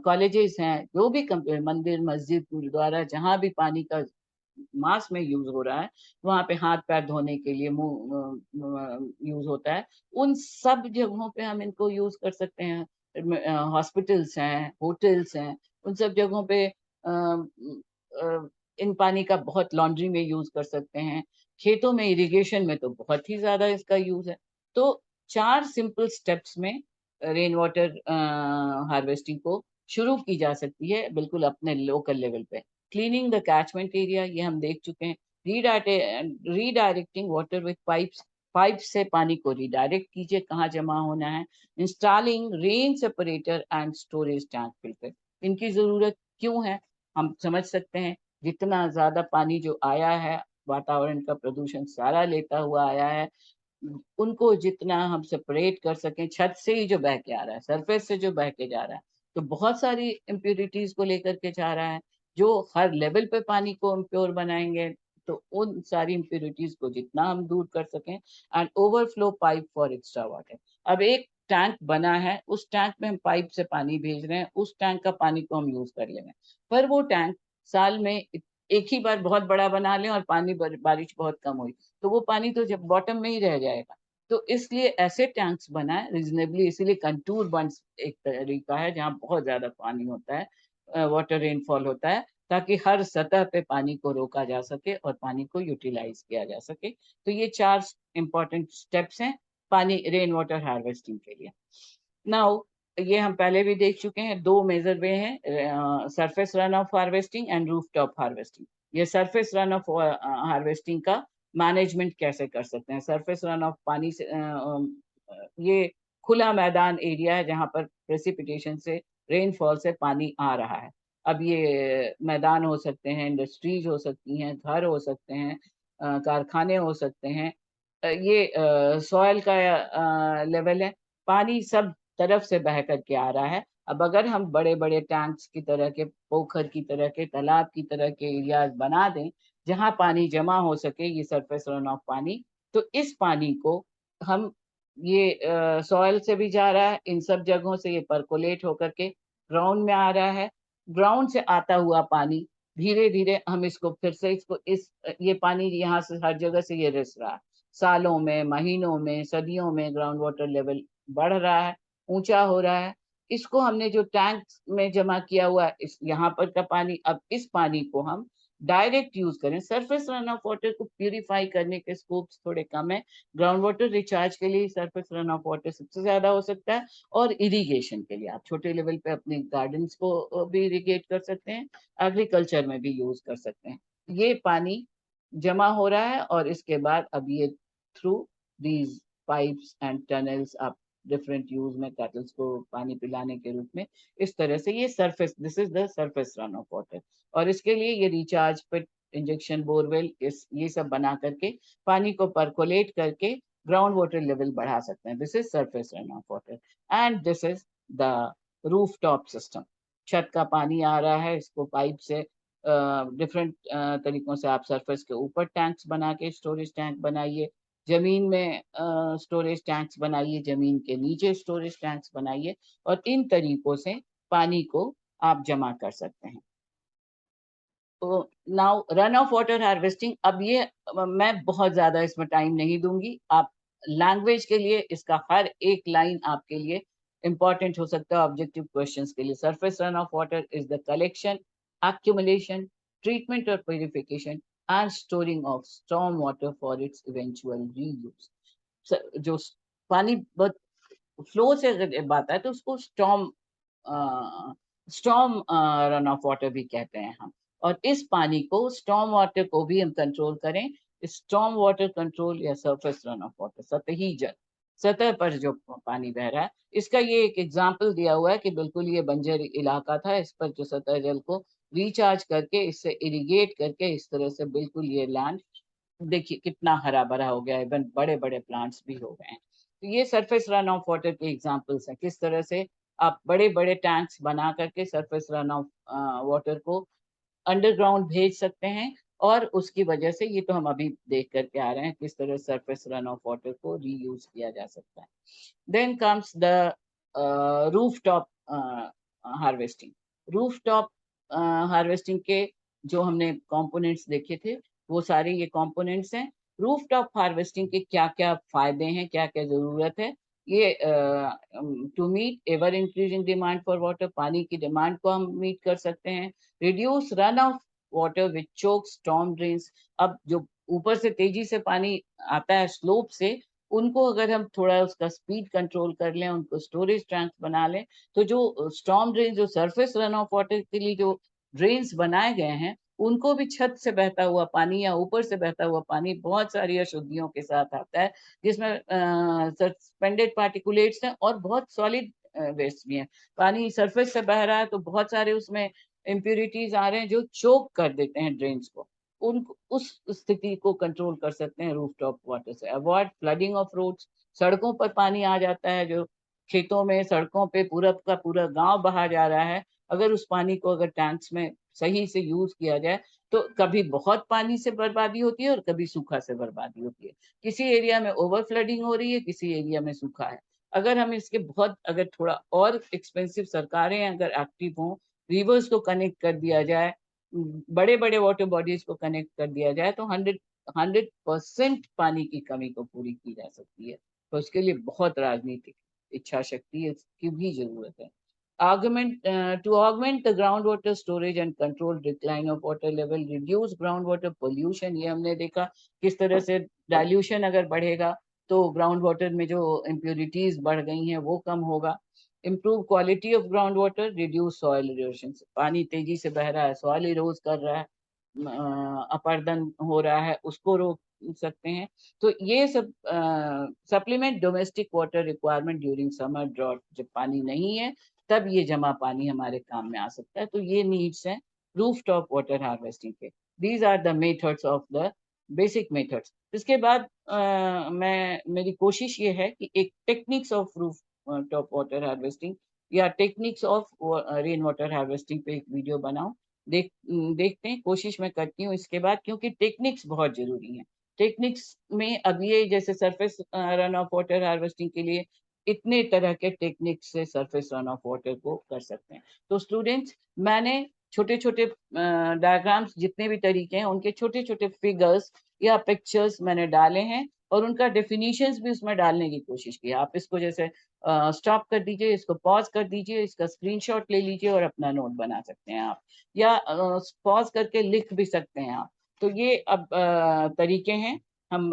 कॉलेजेस हैं, जो भी मंदिर, मस्जिद, गुरुद्वारा, जहाँ भी पानी का मास में यूज हो रहा है, वहां पे हाथ पैर धोने के लिए मुंह यूज होता है, उन सब जगहों पे हम इनको यूज कर सकते हैं। हॉस्पिटल्स हैं, होटल्स हैं, उन सब जगहों पे इन पानी का बहुत लॉन्ड्री में यूज कर सकते हैं। खेतों में, इरिगेशन में तो बहुत ही ज्यादा इसका यूज है। तो 4 सिंपल स्टेप्स में रेन वाटर हार्वेस्टिंग को शुरू की जा सकती है, बिल्कुल अपने लोकल लेवल पे। क्लीनिंग द कैचमेंट एरिया, ये हम देख चुके हैं। Redirecting water with pipes, pipe से पानी को रिडायरेक्ट कीजिए कहाँ जमा होना है। Installing rain separator and storage tank filter, इनकी जरूरत क्यों है हम समझ सकते हैं। जितना ज्यादा पानी जो आया है, वातावरण का प्रदूषण सारा लेता हुआ आया है, उनको जितना हम सेपरेट कर सकें, छत से ही जो बह के आ रहा है, सरफेस से जो बह के जा रहा है, तो बहुत सारी इम्प्योरिटीज को लेकर के जा रहा है, जो हर लेवल पे पानी को इम्प्योर बनाएंगे। तो उन सारी इम्प्योरिटीज को जितना हम दूर कर सकें, and overflow pipe for extra water. अब एक टैंक बना है, उस टैंक में हम पाइप से पानी भेज रहे हैं, उस टैंक का पानी को हम यूज कर ले रहे हैं, पर वो टैंक साल में एक ही बार बहुत बड़ा बना लें और पानी बारिश बहुत कम हुई तो वो पानी तो जब बॉटम में ही रह जाएगा। तो इसलिए ऐसे टैंक्स बनाए रीजनेबली, इसीलिए कंटूर बंड्स एक तरीका है जहाँ बहुत ज्यादा पानी होता है, वाटर रेनफॉल होता है, ताकि हर सतह पे पानी को रोका जा सके और पानी को यूटिलाइज किया जा सके। तो ये 4 इंपॉर्टेंट स्टेप्स हैं पानी, रेन वाटर हार्वेस्टिंग के लिए। नाउ ये हम पहले भी देख चुके हैं, दो मेजर वे हैं, surface run of harvesting and roof top harvesting. ये सरफेस रन ऑफ हार्वेस्टिंग का मैनेजमेंट कैसे कर सकते हैं। सरफेस रन ऑफ पानी से ये खुला मैदान एरिया है जहाँ पर प्रेसिपिटेशन से, रेनफॉल से पानी आ रहा है। अब ये मैदान हो सकते हैं, इंडस्ट्रीज हो सकती हैं, घर हो सकते हैं, कारखाने हो सकते हैं। ये सॉयल का लेवल है, पानी सब तरफ से बह करके आ रहा है। अब अगर हम बड़े-बड़े टैंक्स की तरह के, पोखर की तरह के, तालाब की तरह के एरियाज बना दें, जहाँ पानी जमा हो सके, ये सरफेस रन ऑफ पानी, तो इस पानी को हम ये सॉइल से भी जा रहा है, इन सब जगहों से ये परकोलेट होकर के ग्राउंड में आ रहा है। ग्राउंड से आता हुआ पानी धीरे-धीरे हम इसको फिर से इसको इस ये पानी यहाँ से हर जगह से ये रिस रहा है। सालों में, महीनों में, सदियों में ग्राउंड वाटर लेवल बढ़ रहा है, ऊँचा हो रहा है। इसको हमने जो टैंक में जमा किया हुआ है, इस यहाँ पर का पानी, अब इस पानी को हम डायरेक्ट यूज़ करें। सरफेस रन ऑफ वाटर को प्यूरिफाई करने के स्कोप्स थोड़े कम है। ग्राउंड वाटर रिचार्ज के लिए सरफेस रन ऑफ वाटर सबसे ज़्यादा हो सकता है, और इरिगेशन के लिए आप छोटे लेवल पे अपने गार्डन्स को भी इरिगेट कर सकते हैं, एग्रीकल्चर में भी यूज़ कर सकते हैं। ये पानी जमा हो रहा है और इसके बाद अब ये through these pipes and tunnels आप डिफरेंट यूज में कैटल्स को पानी पिलाने के रूप में, इस तरह से ये surface, this is the surface run off water. और इसके लिए ये रिचार्ज पिट, इंजेक्शन बोरवेल, इस ये सब बना करके पानी को परकोलेट करके ग्राउंड वाटर लेवल बढ़ा सकते हैं। This is surface run off water. And this is the roof top system. छत का पानी आ रहा है, इसको पाइप से डिफरेंट तरीकों से आप सरफेस के ऊपर टैंक्स बना के स्टोरेज टैंक बनाइए, जमीन में स्टोरेज टैंक्स बनाइए, जमीन के नीचे स्टोरेज टैंक्स बनाइए, और इन तरीकों से पानी को आप जमा कर सकते हैं। तो now run off water harvesting, अब ये मैं बहुत ज्यादा इसमें टाइम नहीं दूंगी। आप लैंग्वेज के लिए इसका हर एक लाइन आपके लिए इंपॉर्टेंट हो सकता है ऑब्जेक्टिव क्वेश्चंस के लिए। Surface run off water is the collection, accumulation, treatment or purification and storing of storm water for its eventual reuse। जो पानी बहुत फ्लो से अगर बात है तो उसको storm storm run off water भी कहते हैं हम। और इस पानी को, स्टॉर्म वाटर को भी हम कंट्रोल करें। स्टॉर्म वाटर कंट्रोल या सरफेस रन ऑफ वाटर, सतही जल, सतह पर जो पानी बह रहा है, इसका ये एक एग्जाम्पल दिया हुआ है कि बिल्कुल ये बंजर इलाका था, इस पर जो सतह जल को रिचार्ज करके, इससे इरिगेट करके, इस तरह से बिल्कुल ये लैंड देखिए कितना हरा भरा हो गया है, इवन बड़े बड़े प्लांट्स भी हो गए हैं। तो ये सरफेस रन ऑफ वाटर के एग्जांपल्स हैं, किस तरह से आप बड़े बड़े टैंक्स बना करके सरफेस रन ऑफ वाटर को अंडरग्राउंड भेज सकते हैं। और उसकी वजह से, ये तो हम अभी देख करके आ रहे हैं किस तरह सरफेस रन ऑफ वाटर को रीयूज किया जा सकता है। Then comes the rooftop harvesting. Rooftop harvesting के जो हमने कंपोनेंट्स देखे थे, वो सारे ये कंपोनेंट्स हैं। रूफटॉप हार्वेस्टिंग के क्या क्या फायदे हैं, क्या क्या जरूरत है, ये to meet ever increasing demand for water, पानी की डिमांड को हम मीट कर सकते हैं। Reduce run off water which choke storm drains. अब जो ऊपर से तेजी से पानी आता है स्लोप से, उनको अगर हम थोड़ा उसका स्पीड कंट्रोल कर लें, उनको स्टोरेज टैंक्स बना लें, तो जो स्टॉर्म ड्रेन, जो सरफेस रन ऑफ वाटर के लिए जो ड्रेन्स बनाए गए हैं, उनको भी छत से बहता हुआ पानी या ऊपर से बहता हुआ पानी बहुत सारी अशुद्धियों के साथ आता है, जिसमें सस्पेंडेड पार्टिकुलेट्स हैं और बहुत सॉलिड वेस्ट भी हैं। पानी सरफेस से बह रहा है तो बहुत सारे उसमें इम्प्यूरिटीज आ रहे हैं जो चोक कर देते हैं ड्रेन्स को। उन उस स्थिति को कंट्रोल कर सकते हैं रूफटॉप वाटर से। Avoid flooding of roads. सड़कों पर पानी आ जाता है, जो खेतों में, सड़कों पे पूरा का पूरा गांव बहा जा रहा है, अगर उस पानी को अगर टैंक्स में सही से यूज किया जाए तो कभी बहुत पानी से बर्बादी होती है और कभी सूखा से बर्बादी होती है। किसी एरिया में ओवर फ्लडिंग हो रही है, किसी एरिया में सूखा है। अगर हम इसके बहुत, अगर थोड़ा और एक्सपेंसिव सरकारें अगर एक्टिव हों, रिवर्स को कनेक्ट कर दिया जाए, बड़े बड़े वाटर बॉडीज को कनेक्ट कर दिया जाए, तो 100% पानी की कमी को पूरी की जा सकती है। तो उसके लिए बहुत राजनीतिक इच्छा शक्ति, इसकी भी जरूरत है। To augment the groundwater storage and control decline of water level, reduce groundwater pollution। ये हमने देखा किस तरह से डाइल्यूशन अगर बढ़ेगा तो ग्राउंड वाटर में जो इम्प्योरिटीज बढ़ गई हैं वो कम होगा। Improve quality of ground water, reduce soil erosion. पानी तेजी से बह रहा है, सॉइल इरोज कर रहा है, अपर्दन हो रहा है, उसको रोक सकते हैं। तो ये सब supplement domestic water requirement during summer drought, जब पानी नहीं है तब ये जमा पानी हमारे काम में आ सकता है। तो ये नीड्स हैं रूफ टॉप वाटर हार्वेस्टिंग के। These are the methods of the basic methods. इसके बाद मैं मेरी कोशिश ये है कि एक techniques of roof top water harvesting या techniques of rain water harvesting पे एक वीडियो बनाऊं। देखते हैं, कोशिश मैं करती हूँ इसके बाद, क्योंकि टेक्निक्स बहुत जरूरी हैं। टेक्निक्स में अब ये जैसे surface run off water harvesting के लिए इतने तरह के टेक्निक्स से सरफेस रन ऑफ वाटर को कर सकते हैं। तो स्टूडेंट्स, मैंने छोटे छोटे डायग्राम्स, जितने भी तरीके हैं उनके छोटे छोटे फिगर्स या पिक्चर्स मैंने डाले हैं, और उनका डेफिनेशंस भी उसमें डालने की कोशिश की है। आप इसको जैसे स्टॉप कर दीजिए, इसको पॉज कर दीजिए, इसका स्क्रीनशॉट ले लीजिए और अपना नोट बना सकते हैं आप, या पॉज करके लिख भी सकते हैं आप। तो ये अब तरीके हैं। हम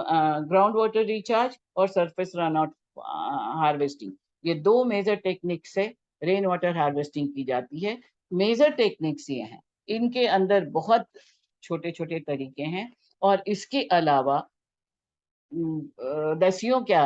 ग्राउंड वाटर रिचार्ज और सरफेस रन आउट हार्वेस्टिंग, ये दो मेजर टेक्निक से रेन वाटर हार्वेस्टिंग की जाती है। मेजर टेक्निक्स ये हैं, इनके अंदर बहुत छोटे छोटे तरीके हैं, और इसके अलावा दसियों क्या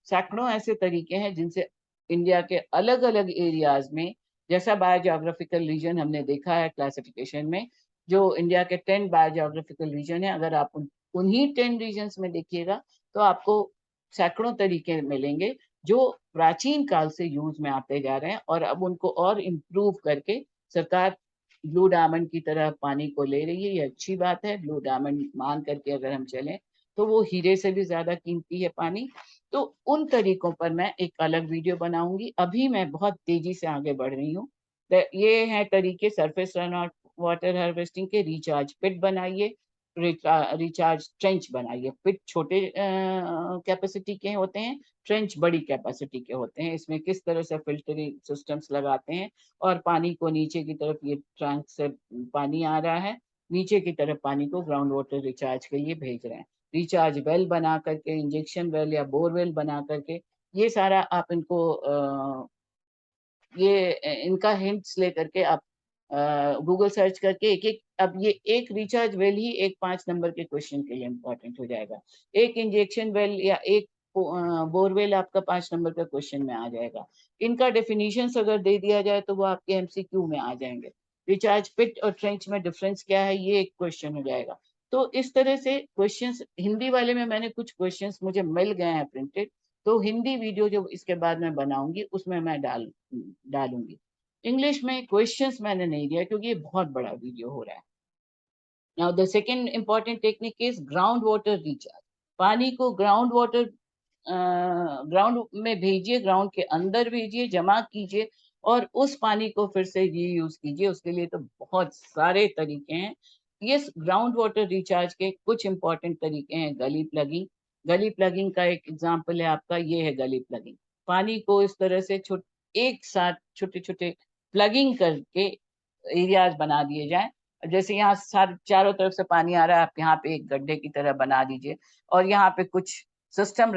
सैकड़ों ऐसे तरीके हैं जिनसे इंडिया के अलग अलग एरियाज में, जैसा बायोजियोग्राफिकल रीजन हमने देखा है क्लासिफिकेशन में, जो इंडिया के 10 बायोजियोग्राफिकल रीजन है, अगर आप उन्हीं 10 रीजन्स में देखिएगा तो आपको सैकड़ों तरीके मिलेंगे जो प्राचीन काल से यूज में आते जा रहे हैं, और अब उनको और इम्प्रूव करके सरकार ब्लू डायमंड की तरह पानी को ले रही है। ये अच्छी बात है, ब्लू डायमंड मान करके अगर हम चलें तो वो हीरे से भी ज्यादा कीमती है पानी। तो उन तरीकों पर मैं एक अलग वीडियो बनाऊंगी। अभी मैं बहुत तेजी से आगे बढ़ रही हूँ। ये हैं तरीके surface run out water harvesting के। रिचार्ज पिट बनाइए, रिचार्ज ट्रेंच बनाइए। पिट छोटे कैपेसिटी के होते हैं, ट्रेंच बड़ी कैपेसिटी के होते हैं। इसमें किस तरह से फिल्टरिंग सिस्टम्स लगाते हैं, और पानी को नीचे की तरफ, ये टैंक से पानी आ रहा है, नीचे की तरफ पानी को ग्राउंड वाटर रिचार्ज के लिए भेज रहे हैं। रिचार्ज वेल बना करके, इंजेक्शन वेल या बोरवेल बना करके, ये सारा आप इनको ये इनका हिंट्स लेकर के आप गूगल सर्च करके एक एक, अब ये एक रिचार्ज वेल ही एक 5 नंबर के क्वेश्चन के लिए इम्पोर्टेंट हो जाएगा। एक इंजेक्शन वेल या एक बोरवेल आपका 5 नंबर का क्वेश्चन में आ जाएगा। इनका डेफिनेशन अगर दे दिया जाए तो वो आपके एमसीक्यू में आ जाएंगे। रिचार्ज पिट और ट्रेंच में डिफरेंस क्या है, ये एक क्वेश्चन हो जाएगा। तो इस तरह से क्वेश्चंस, हिंदी वाले में मैंने कुछ क्वेश्चंस मुझे मिल गए हैं प्रिंटेड, तो हिंदी वीडियो जो इसके बाद में बनाऊंगी उसमें मैं डालूंगी। इंग्लिश में क्वेश्चंस मैंने नहीं दिया क्योंकि ये बहुत बड़ा वीडियो हो रहा है। Now the second important technique is ground water recharge. पानी को ग्राउंड वाटर, ग्राउंड में भेजिए, ग्राउंड के अंदर भेजिए, जमा कीजिए, और उस पानी को फिर से रीयूज कीजिए। उसके लिए तो बहुत सारे तरीके हैं। ये ग्राउंड वाटर रिचार्ज के कुछ इंपॉर्टेंट तरीके हैं। गली प्लगिंग, गली प्लगिंग का एक एग्जांपल है आपका, ये है गली प्लगिंग। पानी को इस तरह से एक साथ छोटे छोटे प्लगिंग करके एरियाज बना दिए जाए। जैसे यहाँ चारों तरफ से पानी आ रहा है, आप यहाँ पे एक गड्ढे की तरह बना दीजिए, और यहाँ पे कुछ सिस्टम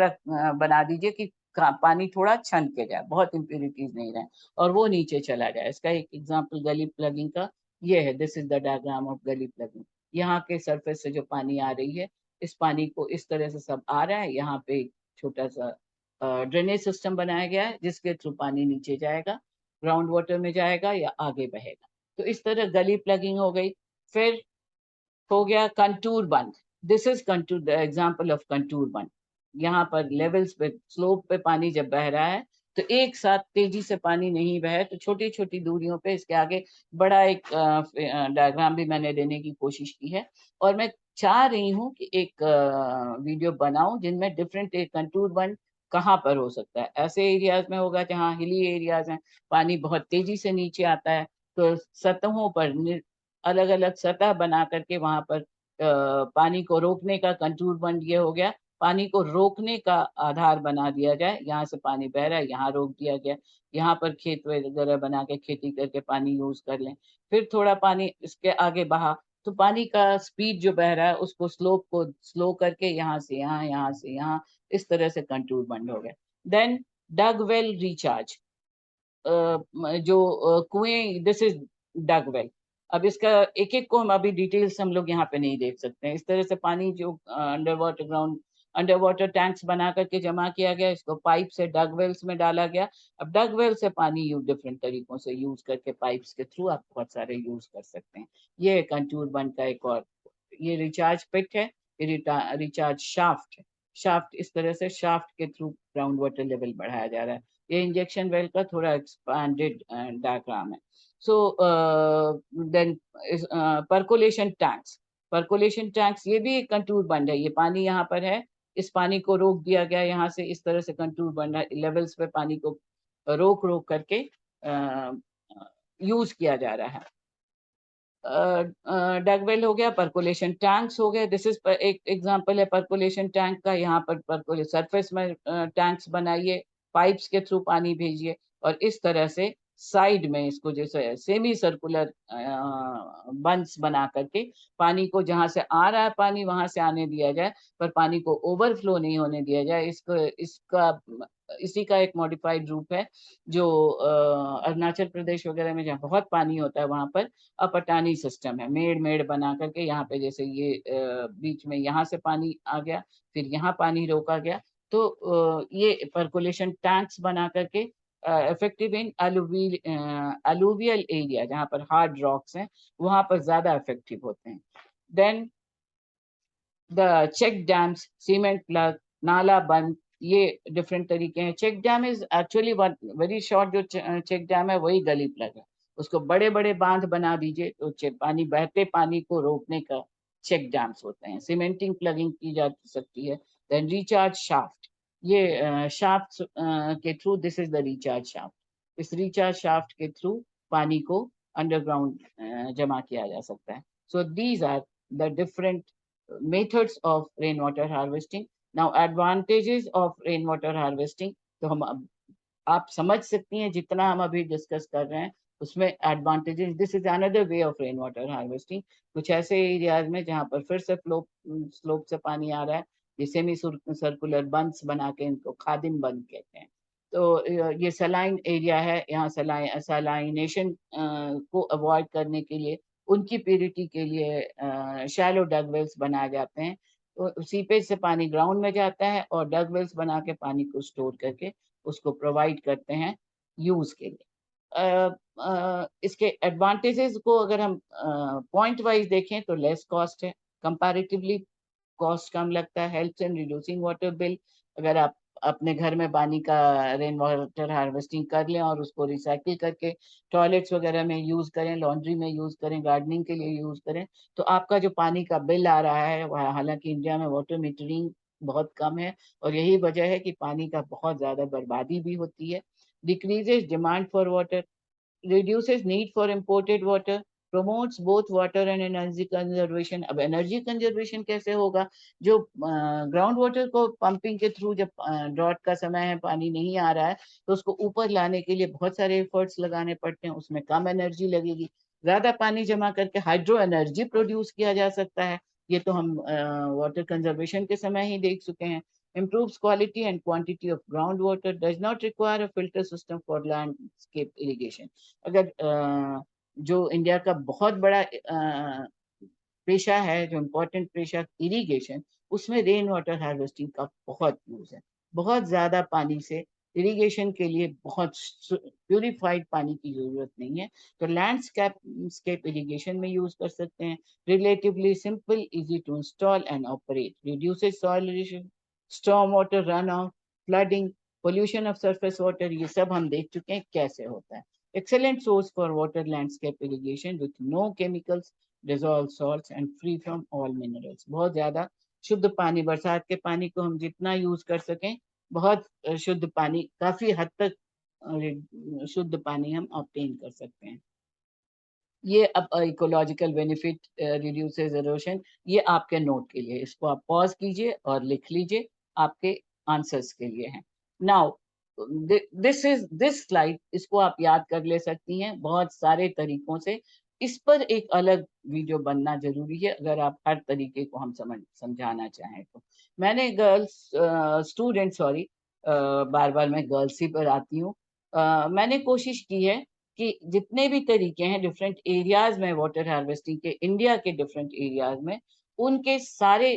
बना दीजिए कि पानी थोड़ा छन के जाए, बहुत इम्प्योरिटीज नहीं रहे, और वो नीचे चला जाए। इसका एक एग्जांपल गली प्लगिंग का ये है। This is the diagram of गली प्लगिंग। यहाँ के सरफेस से जो पानी आ रही है, इस पानी को इस तरह से सब आ रहा है, यहाँ पे एक छोटा सा ड्रेनेज सिस्टम बनाया गया है जिसके थ्रू पानी नीचे जाएगा, ग्राउंड वाटर में जाएगा या आगे बहेगा। तो इस तरह गली प्लगिंग हो गई। फिर हो गया कंटूर बंद। This is contour, the example of contour बंद। यहाँ पर लेवल्स पे, स्लोप पे पानी जब बह रहा है तो एक साथ तेजी से पानी नहीं बहे, तो छोटी छोटी दूरियों पे इसके आगे बड़ा एक डायग्राम भी मैंने देने की कोशिश की है। और मैं चाह रही हूँ कि एक वीडियो बनाऊं जिनमें डिफरेंट कंटूर बंद कहाँ पर हो सकता है। ऐसे एरियाज में होगा जहाँ हिली एरियाज हैं, पानी बहुत तेजी से नीचे आता है, तो सतहों पर अलग अलग सतह बना करके वहां पर पानी को रोकने का कंटूर बंद ये हो गया। पानी को रोकने का आधार बना दिया जाए, यहाँ से पानी बह रहा है, यहाँ रोक दिया गया, यहाँ पर खेत वगैरह बना के खेती करके पानी यूज कर लें। फिर थोड़ा पानी इसके आगे बहा, तो पानी का स्पीड जो बह रहा है उसको, स्लोप को स्लो करके यहाँ से यहाँ, यहाँ से यहाँ, इस तरह से कंटूर बंद हो गया। देन डग वेल रिचार्ज। जो कुएं, दिस इज डग वेल। अब इसका एक एक को हम अभी डिटेल्स हम लोग यहाँ पे नहीं देख सकते हैं। इस तरह से पानी जो under water ground, under water tanks बना करके जमा किया गया, इसको पाइप से डग वेल्स में डाला गया। अब डग वेल से पानी यू डिफरेंट तरीकों से यूज करके पाइप्स के थ्रू आप बहुत सारे यूज कर सकते हैं। ये कंटूर बंद का एक और, ये रिचार्ज पिट है, ये रिचार्ज शाफ्ट है। शाफ्ट, इस तरह से शाफ्ट के थ्रू ग्राउंड वाटर लेवल बढ़ाया जा रहा है। ये इंजेक्शन वेल का थोड़ा एक्सपांडेड डायग्राम है। So then percolation tanks, percolation tanks ये भी एक कंटूर बंद है। ये पानी यहाँ पर है, इस पानी को रोक दिया गया यहाँ से, इस तरह से कंटूर बंद है, लेवल्स पे पानी को रोक रोक करके यूज किया जा रहा है। डगवेल हो गया, परकोलेशन टैंक्स हो गए। दिस इज एक एग्जांपल है परकोलेशन टैंक का। यहाँ पर सरफेस में टैंक्स बनाइए, पाइप्स के थ्रू पानी भेजिए, और इस तरह से साइड में इसको जैसे सेमी सर्कुलर बंस बना करके पानी को जहां से आ रहा है पानी वहां से आने दिया जाए, पर पानी को ओवरफ्लो नहीं होने दिया जाए। इसको इसका इसी का एक मॉडिफाइड रूप है जो अरुणाचल प्रदेश वगैरह में जहाँ बहुत पानी होता है वहां पर अपटानी सिस्टम है। मेड़ मेड़ बना करके यहाँ पे जैसे ये बीच में यहाँ से पानी आ गया, फिर यहाँ पानी रोका गया, तो ये परकोलेशन टैंक्स बना करके इफेक्टिव इन अलूवियल एरिया जहाँ पर हार्ड रॉक्स हैं, वहां पर ज्यादा इफेक्टिव होते हैं। Then the check dams, cement plug, नाला बंद, ये डिफरेंट तरीके हैं। Check dam is actually very short, जो चेक डैम है वही गली प्लग है। उसको बड़े बड़े बांध बना दीजिए तो पानी, बहते पानी को रोकने का चेक डैम्स होते हैं। सीमेंटिंग प्लगिंग की जा सकती है। देन रिचार्ज शाफ्ट, ये शाफ्ट के through, this is the recharge shaft, इस रिचार्ज शाफ्ट के थ्रू पानी को अंडरग्राउंड जमा किया जा सकता है। So these are the different methods of rainwater harvesting. Now advantages of rainwater harvesting, तो हम अब आप समझ सकती हैं जितना हम अभी डिस्कस कर रहे हैं उसमें advantages. This is another way of rain water harvesting. कुछ ऐसे एरियाज में जहाँ पर फिर से स्लोप से पानी आ रहा है, ये सेमी सर्कुलर बंस बना के, इनको खादिम बंद कहते हैं। तो ये सलाइन एरिया है, यहाँ सलाइनेशन को अवॉइड करने के लिए, उनकी प्योरिटी के लिए शैलो डग वेल्स बनाए जाते हैं। तो सीपेज से पानी ग्राउंड में जाता है और डग वेल्स बना के पानी को स्टोर करके उसको प्रोवाइड करते हैं यूज के लिए। इसके एडवांटेजेस को अगर हम पॉइंट वाइज देखें तो लेस कॉस्ट है, कंपैरेटिवली कॉस्ट कम लगता है, helps in reducing water bill. अगर आप अपने घर में पानी का रेन वाटर हार्वेस्टिंग कर लें और उसको रिसाइकिल करके टॉयलेट्स वगैरह में यूज करें, लॉन्ड्री में यूज करें, गार्डनिंग के लिए यूज करें, तो आपका जो पानी का बिल आ रहा है, वह हालांकि इंडिया में वाटर मीटरिंग बहुत कम है और यही वजह है कि पानी का बहुत ज्यादा बर्बादी भी होती है। Decreases demand for water, reduces need for imported water, promotes both water and energy conservation। अब एनर्जी कंजर्वेशन कैसे होगा? जो ग्राउंड वाटर को पंपिंग के थ्रू, जब ड्रॉट का समय है, पानी नहीं आ रहा है, तो उसको ऊपर लाने के लिए बहुत सारे एफर्ट्स लगाने पड़ते हैं, उसमें कम एनर्जी लगेगी। ज्यादा पानी जमा करके हाइड्रो एनर्जी प्रोड्यूस किया जा सकता है, ये तो हम वाटर कंजर्वेशन के समय ही देख चुके हैं। improves quality and quantity of groundwater, does not require a filter system for landscape irrigation। अगर जो इंडिया का बहुत बड़ा पेशा है, जो इम्पोर्टेंट पेशा इरिगेशन, उसमें रेन वाटर हार्वेस्टिंग का बहुत यूज है। बहुत ज्यादा पानी से इरिगेशन के लिए बहुत प्यूरिफाइड पानी की जरूरत नहीं है, तो लैंडस्केप इरिगेशन में यूज कर सकते हैं। Relatively simple, easy to install and operate, reduces soil erosion, storm water run off, flooding, pollution of surface water, ये सब हम देख चुके हैं कैसे होता है। Excellent source for water landscape irrigation with no chemicals, dissolved salts and free from all minerals। बहुत ज्यादा शुद्ध पानी, बरसात के पानी को हम जितना यूज कर सकें, बहुत शुद्ध पानी, काफी हद तक शुद्ध पानी हम ऑब्टेन कर सकते हैं। ये अब इकोलॉजिकल बेनिफिट, रिड्यूसेस इरोशन, ये आपके नोट के लिए, इसको आप पॉज कीजिए और लिख लीजिए, आपके आंसर्स के लिए है। नाउ दिस स्लाइड, इसको आप याद कर ले सकती हैं बहुत सारे तरीकों से। इस पर एक अलग वीडियो बनना जरूरी है अगर आप हर तरीके को हम समझाना चाहें तो। मैंने गर्ल्स स्टूडेंट, सॉरी, बार बार मैं गर्ल्स ही पर आती हूँ। मैंने कोशिश की है कि जितने भी तरीके हैं डिफरेंट एरियाज में वाटर हार्वेस्टिंग के, इंडिया के डिफरेंट एरियाज में, उनके सारे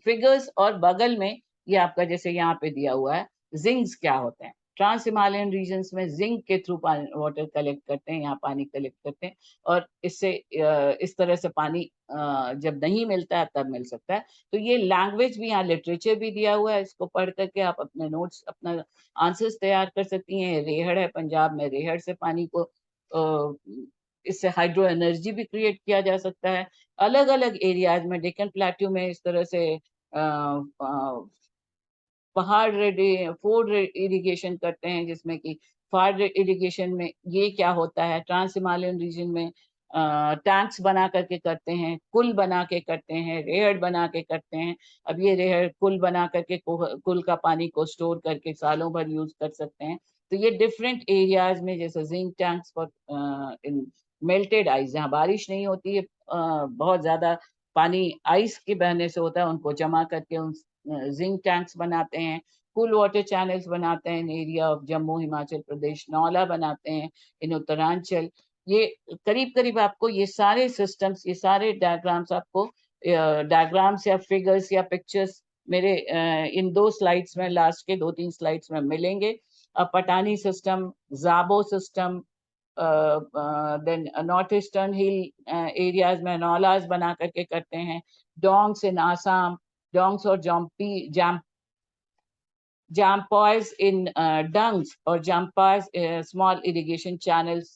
फिगर्स, और बगल में ये आपका जैसे यहाँ पे दिया हुआ है जिंक्स क्या होते हैं। ट्रांस हिमालयन रीजन्स में जिंक के थ्रू वाटर कलेक्ट करते हैं, यहाँ पानी कलेक्ट करते हैं, और इससे इस तरह से पानी जब नहीं मिलता है तब मिल सकता है। तो ये लैंग्वेज भी यहाँ, लिटरेचर भी दिया हुआ है, इसको पढ़ करके आप अपने नोट्स, अपना आंसर्स तैयार कर सकती हैं। रेहड़ है पंजाब में, रेहड़ से पानी को इससे हाइड्रो एनर्जी भी क्रिएट किया जा सकता है। अलग अलग एरियाज में, डेक्कन प्लेट्यू में इस तरह से पहाड़ फोर्ड इरिगेशन करते हैं, जिसमें कि फार्ड इरिगेशन में ये क्या होता है, ट्रांस हिमालयन रीजन में टैंक्स बना करके करते हैं, कुल बना के करते हैं, रेहड़ बना के करते हैं। अब ये रेहड़ कुल बना करके कुल का पानी को स्टोर करके सालों भर यूज कर सकते हैं। तो ये डिफरेंट एरियाज में, जैसे zinc tanks for in melted ice, जहाँ बारिश नहीं होती है, बहुत ज्यादा पानी आइस के बहने से होता है, उनको जमा करके उन जिंक टैंक्स बनाते हैं। कूल वाटर चैनल्स बनाते हैं इन एरिया ऑफ जम्मू हिमाचल प्रदेश, नौला बनाते हैं इन उत्तरांचल। ये करीब करीब आपको ये सारे सिस्टम्स, ये सारे डायग्राम्स आपको, डायग्राम्स या फिगर्स या पिक्चर्स मेरे इन 2 स्लाइड्स में, लास्ट के 2-3 स्लाइड्स में मिलेंगे। पटानी system, Zabo system, then north eastern hill areas में नौलाज बना करके करते हैं। डोंग्स इन आसाम, डोंग्स और jampoys in dungs or jampas, small irrigation channels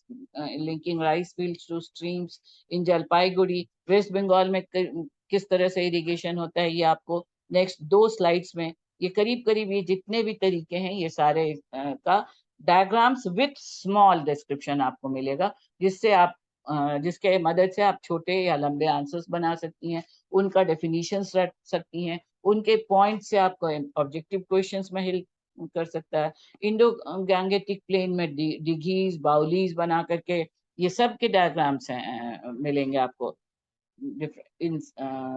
linking rice fields to streams in Jalpaiguri। West Bengal में किस तरह से इरिगेशन होता है, ये आपको नेक्स्ट 2 स्लाइड्स में, ये करीब करीब ये जितने भी तरीके हैं ये सारे का डायग्राम्स विथ स्मॉल डिस्क्रिप्शन आपको मिलेगा, जिससे आप जिसके मदद से आप छोटे या लंबे आंसर्स बना सकती हैं, उनका डेफिनेशंस रख सकती हैं, उनके पॉइंट से आपको ऑब्जेक्टिव क्वेश्चंस में हेल्प कर सकता है। इंडो गैंगेटिक प्लेन में डिगीज, बाउलीज बना करके ये सब के डायग्राम्स हैं, मिलेंगे आपको इन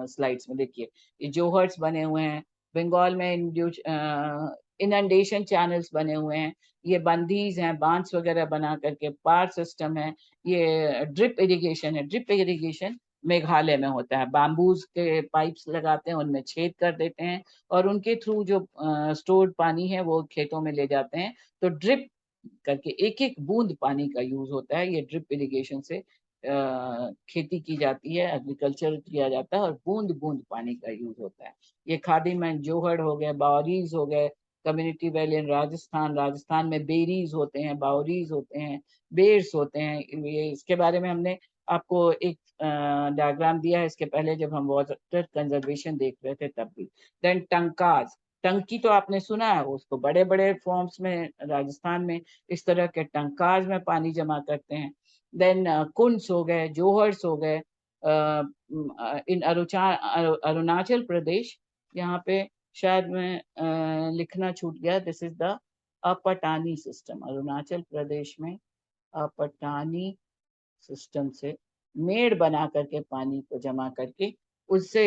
स्लाइड्स में। देखिए ये जोहर्ट्स बने हुए हैं, बंगाल में इनंडेशन चैनल्स बने हुए हैं, ये बंदीज हैं, बांस वगैरह बना करके, पार सिस्टम है, ये ड्रिप इरिगेशन है। ड्रिप इरिगेशन मेघालय में होता है, बाम्बूज के पाइप्स लगाते हैं, उनमें छेद कर देते हैं, और उनके थ्रू जो स्टोर्ड पानी है वो खेतों में ले जाते हैं। तो ड्रिप करके एक एक बूंद पानी का यूज होता है, ये ड्रिप इरिगेशन से खेती की जाती है, एग्रीकल्चर किया जाता है, और बूंद बूंद पानी का यूज होता है। ये खादीमैन जोहड़ हो गए, बावरीज हो गए, community valley in Rajasthan, Rajasthan में बेरीज होते हैं, बावरीज होते हैं, बेर्स होते हैं। ये इसके बारे में हमने आपको एक डायग्राम दिया है इसके पहले, जब हम वाटर कंजर्वेशन देख रहे थे तब भी। देन टंकाज, टंकी तो आपने सुना है, उसको बड़े बड़े फॉर्म्स में राजस्थान में इस तरह के टंकाज में पानी जमा करते हैं। देन कुंड्स हो गए, जोहर्स हो गए, इन अरुणाचल प्रदेश, यहाँ पे शायद मैं लिखना छूट गया, this is the Apatani system. Arunachal Pradesh में अपटानी सिस्टम से मेड़ बना करके पानी को जमा करके उससे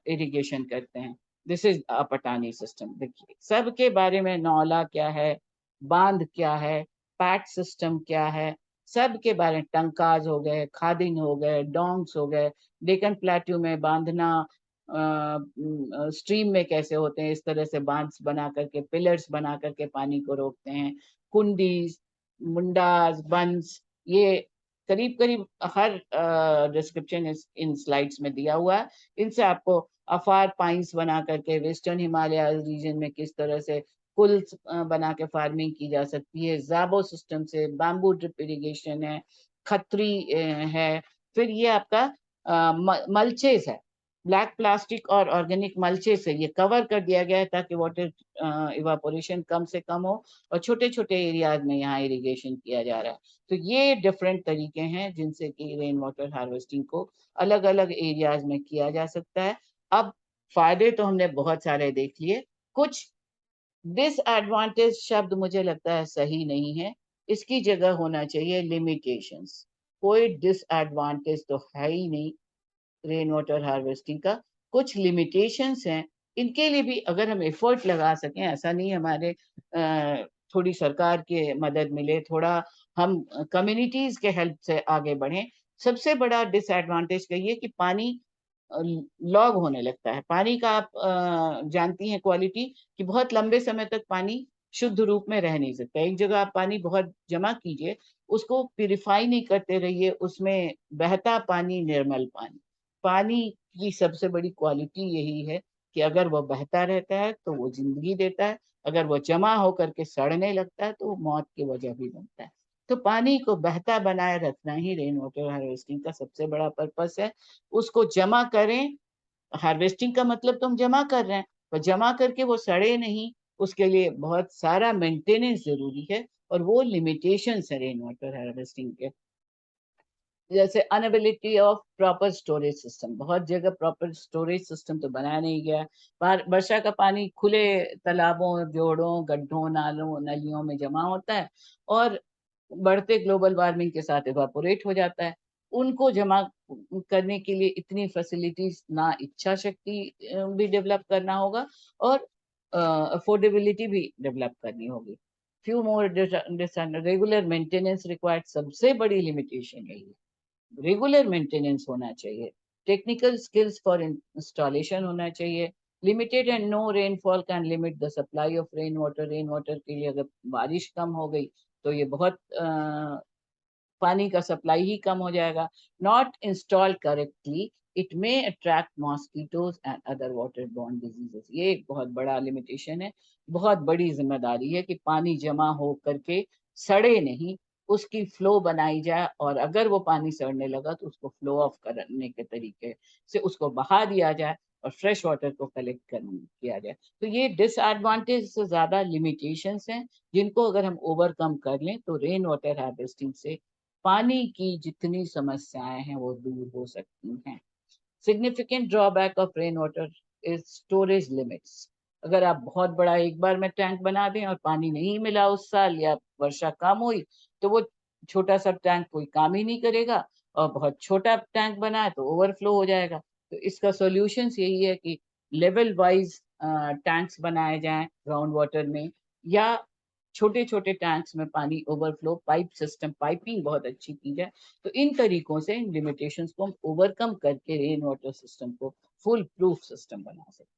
इरिगेशन करते हैं। This is Apatani system. देखिए सबके बारे में, नौला क्या है, बांध क्या है, पैट सिस्टम क्या है, सब के बारे में, टंकाज हो गए, खादिन हो गए, डोंग्स हो गए, डेकन प्लेट्यू में बांधना स्ट्रीम में कैसे होते हैं, इस तरह से बांध बना करके, पिलर्स बना करके पानी को रोकते हैं। कुंडीज, मुंडाज, बंस, ये करीब करीब हर डिस्क्रिप्शन इन स्लाइड्स में दिया हुआ है। इनसे आपको अफार पाइंस बना करके वेस्टर्न हिमालय रीजन में किस तरह से कुल बना के फार्मिंग की जा सकती है, जाबो सिस्टम से, बैम्बू ड्रिप इरिगेशन है, खत्री है। फिर ये आपका मल्चेस है, ब्लैक प्लास्टिक और ऑर्गेनिक मल्चे से ये कवर कर दिया गया है ताकि वाटर इवापोरेशन कम से कम हो, और छोटे छोटे एरियाज में यहाँ इरिगेशन किया जा रहा है। तो ये डिफरेंट तरीके हैं जिनसे कि रेन वाटर हार्वेस्टिंग को अलग अलग एरियाज में किया जा सकता है। अब फायदे तो हमने बहुत सारे देख लिए, कुछ डिसएडवांटेज शब्द मुझे लगता है सही नहीं है, इसकी जगह होना चाहिए लिमिटेशंस। कोई डिसएडवांटेज तो है ही नहीं रेन वाटर हार्वेस्टिंग का, कुछ लिमिटेशंस हैं। इनके लिए भी अगर हम एफर्ट लगा सकें, ऐसा नहीं हमारे थोड़ी सरकार की मदद मिले, थोड़ा हम कम्युनिटीज के हेल्प से आगे बढ़ें। सबसे बड़ा डिसएडवांटेज कहिए कि पानी लॉग होने लगता है। पानी का आप जानती हैं क्वालिटी कि बहुत लंबे समय तक पानी शुद्ध रूप में रह नहीं सकता। एक जगह आप पानी बहुत जमा कीजिए, उसको प्यूरिफाई नहीं करते रहिए, उसमें बहता पानी निर्मल पानी। पानी की सबसे बड़ी क्वालिटी यही है कि अगर वो बहता रहता है तो वो जिंदगी देता है, अगर वो जमा होकर के सड़ने लगता है तो वो मौत की वजह भी बनता है। तो पानी को बहता बनाए रखना ही रेन वाटर हार्वेस्टिंग का सबसे बड़ा पर्पस है। उसको जमा करें, हार्वेस्टिंग का मतलब तो हम जमा कर रहे हैं, पर जमा करके वो सड़े नहीं, उसके लिए बहुत सारा मेंटेनेंस जरूरी है, और वो लिमिटेशंस है रेन वाटर हार्वेस्टिंग के। जैसे अनएबिलिटी ऑफ प्रॉपर स्टोरेज सिस्टम, बहुत जगह प्रॉपर स्टोरेज सिस्टम तो बनाया नहीं गया। वर्षा का पानी खुले तालाबों, जोड़ों, गड्ढों, नालों, नलियों में जमा होता है और बढ़ते ग्लोबल वार्मिंग के साथ इवापोरेट हो जाता है। उनको जमा करने के लिए इतनी फैसिलिटीज ना, इच्छा शक्ति भी डेवलप करना होगा, और अफोर्डेबिलिटी भी डेवलप करनी होगी। Few more regular maintenance required, सबसे बड़ी लिमिटेशन यही है। रेगुलर मेंटेनेंस होना चाहिए, टेक्निकल स्किल्स फॉर इंस्टॉलेशन होना चाहिए। Limited and no rainfall can limit the supply of rain water. Rain water के लिए अगर बारिश कम हो गई तो ये बहुत पानी का सप्लाई ही कम हो जाएगा। Not install correctly, it may attract mosquitoes and other water borne diseases. ये एक बहुत बड़ा लिमिटेशन है। बहुत बड़ी जिम्मेदारी है कि पानी जमा हो करके सड़े नहीं, उसकी फ्लो बनाई जाए, और अगर वो पानी सड़ने लगा तो उसको फ्लो ऑफ करने के तरीके से उसको बहा दिया जाए और फ्रेश वाटर को कलेक्ट किया जाए। तो ये डिसएडवांटेज से ज्यादा लिमिटेशंस हैं, जिनको अगर हम ओवरकम कर लें तो रेन वाटर हार्वेस्टिंग से पानी की जितनी समस्याएं हैं वो दूर हो सकती हैं। Significant drawback of rain water is storage limits. अगर आप बहुत बड़ा एक बार में टैंक बना दें और पानी नहीं मिला उस साल, या वर्षा कम हुई, तो वो छोटा सा टैंक कोई काम ही नहीं करेगा, और बहुत छोटा टैंक बनाए तो ओवरफ्लो हो जाएगा। तो इसका सॉल्यूशन यही है कि लेवल वाइज टैंक्स बनाए जाएं ग्राउंड वाटर में, या छोटे छोटे टैंक्स में पानी ओवरफ्लो, पाइप सिस्टम, पाइपिंग बहुत अच्छी की जाए। तो इन तरीकों से, इन लिमिटेशंस को हम ओवरकम करके रेन वाटर सिस्टम को फुल प्रूफ सिस्टम बना सकते।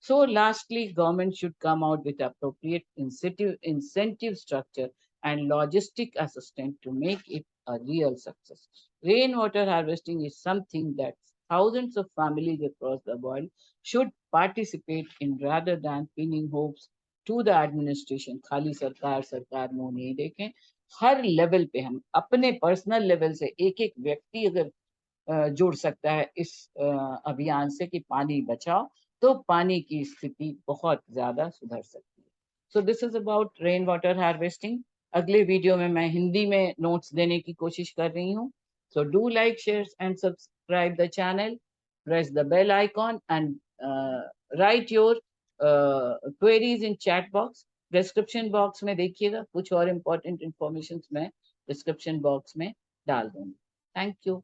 So lastly, government should come out with appropriate incentive structure and logistic assistance to make it a real success. Rainwater harvesting is something that thousands of families across the world should participate in rather than pinning hopes to the administration. खाली सरकार सरकार मुंह नहीं देखें। हर लेवल पे हम अपने पर्सनल लेवल से एक एक व्यक्ति अगर जुड़ सकता है इस अभियान से कि पानी बचाओ, तो पानी की स्थिति बहुत ज्यादा सुधर सकती है। So this is about rain water harvesting. अगले वीडियो में मैं हिंदी में नोट्स देने की कोशिश कर रही हूँ। So do like, share and subscribe the channel, press the bell icon and write your queries in chat box. Description box में देखिएगा, कुछ और इम्पोर्टेंट इंफॉर्मेशन मैं डिस्क्रिप्शन बॉक्स में डाल दूंगी। Thank you.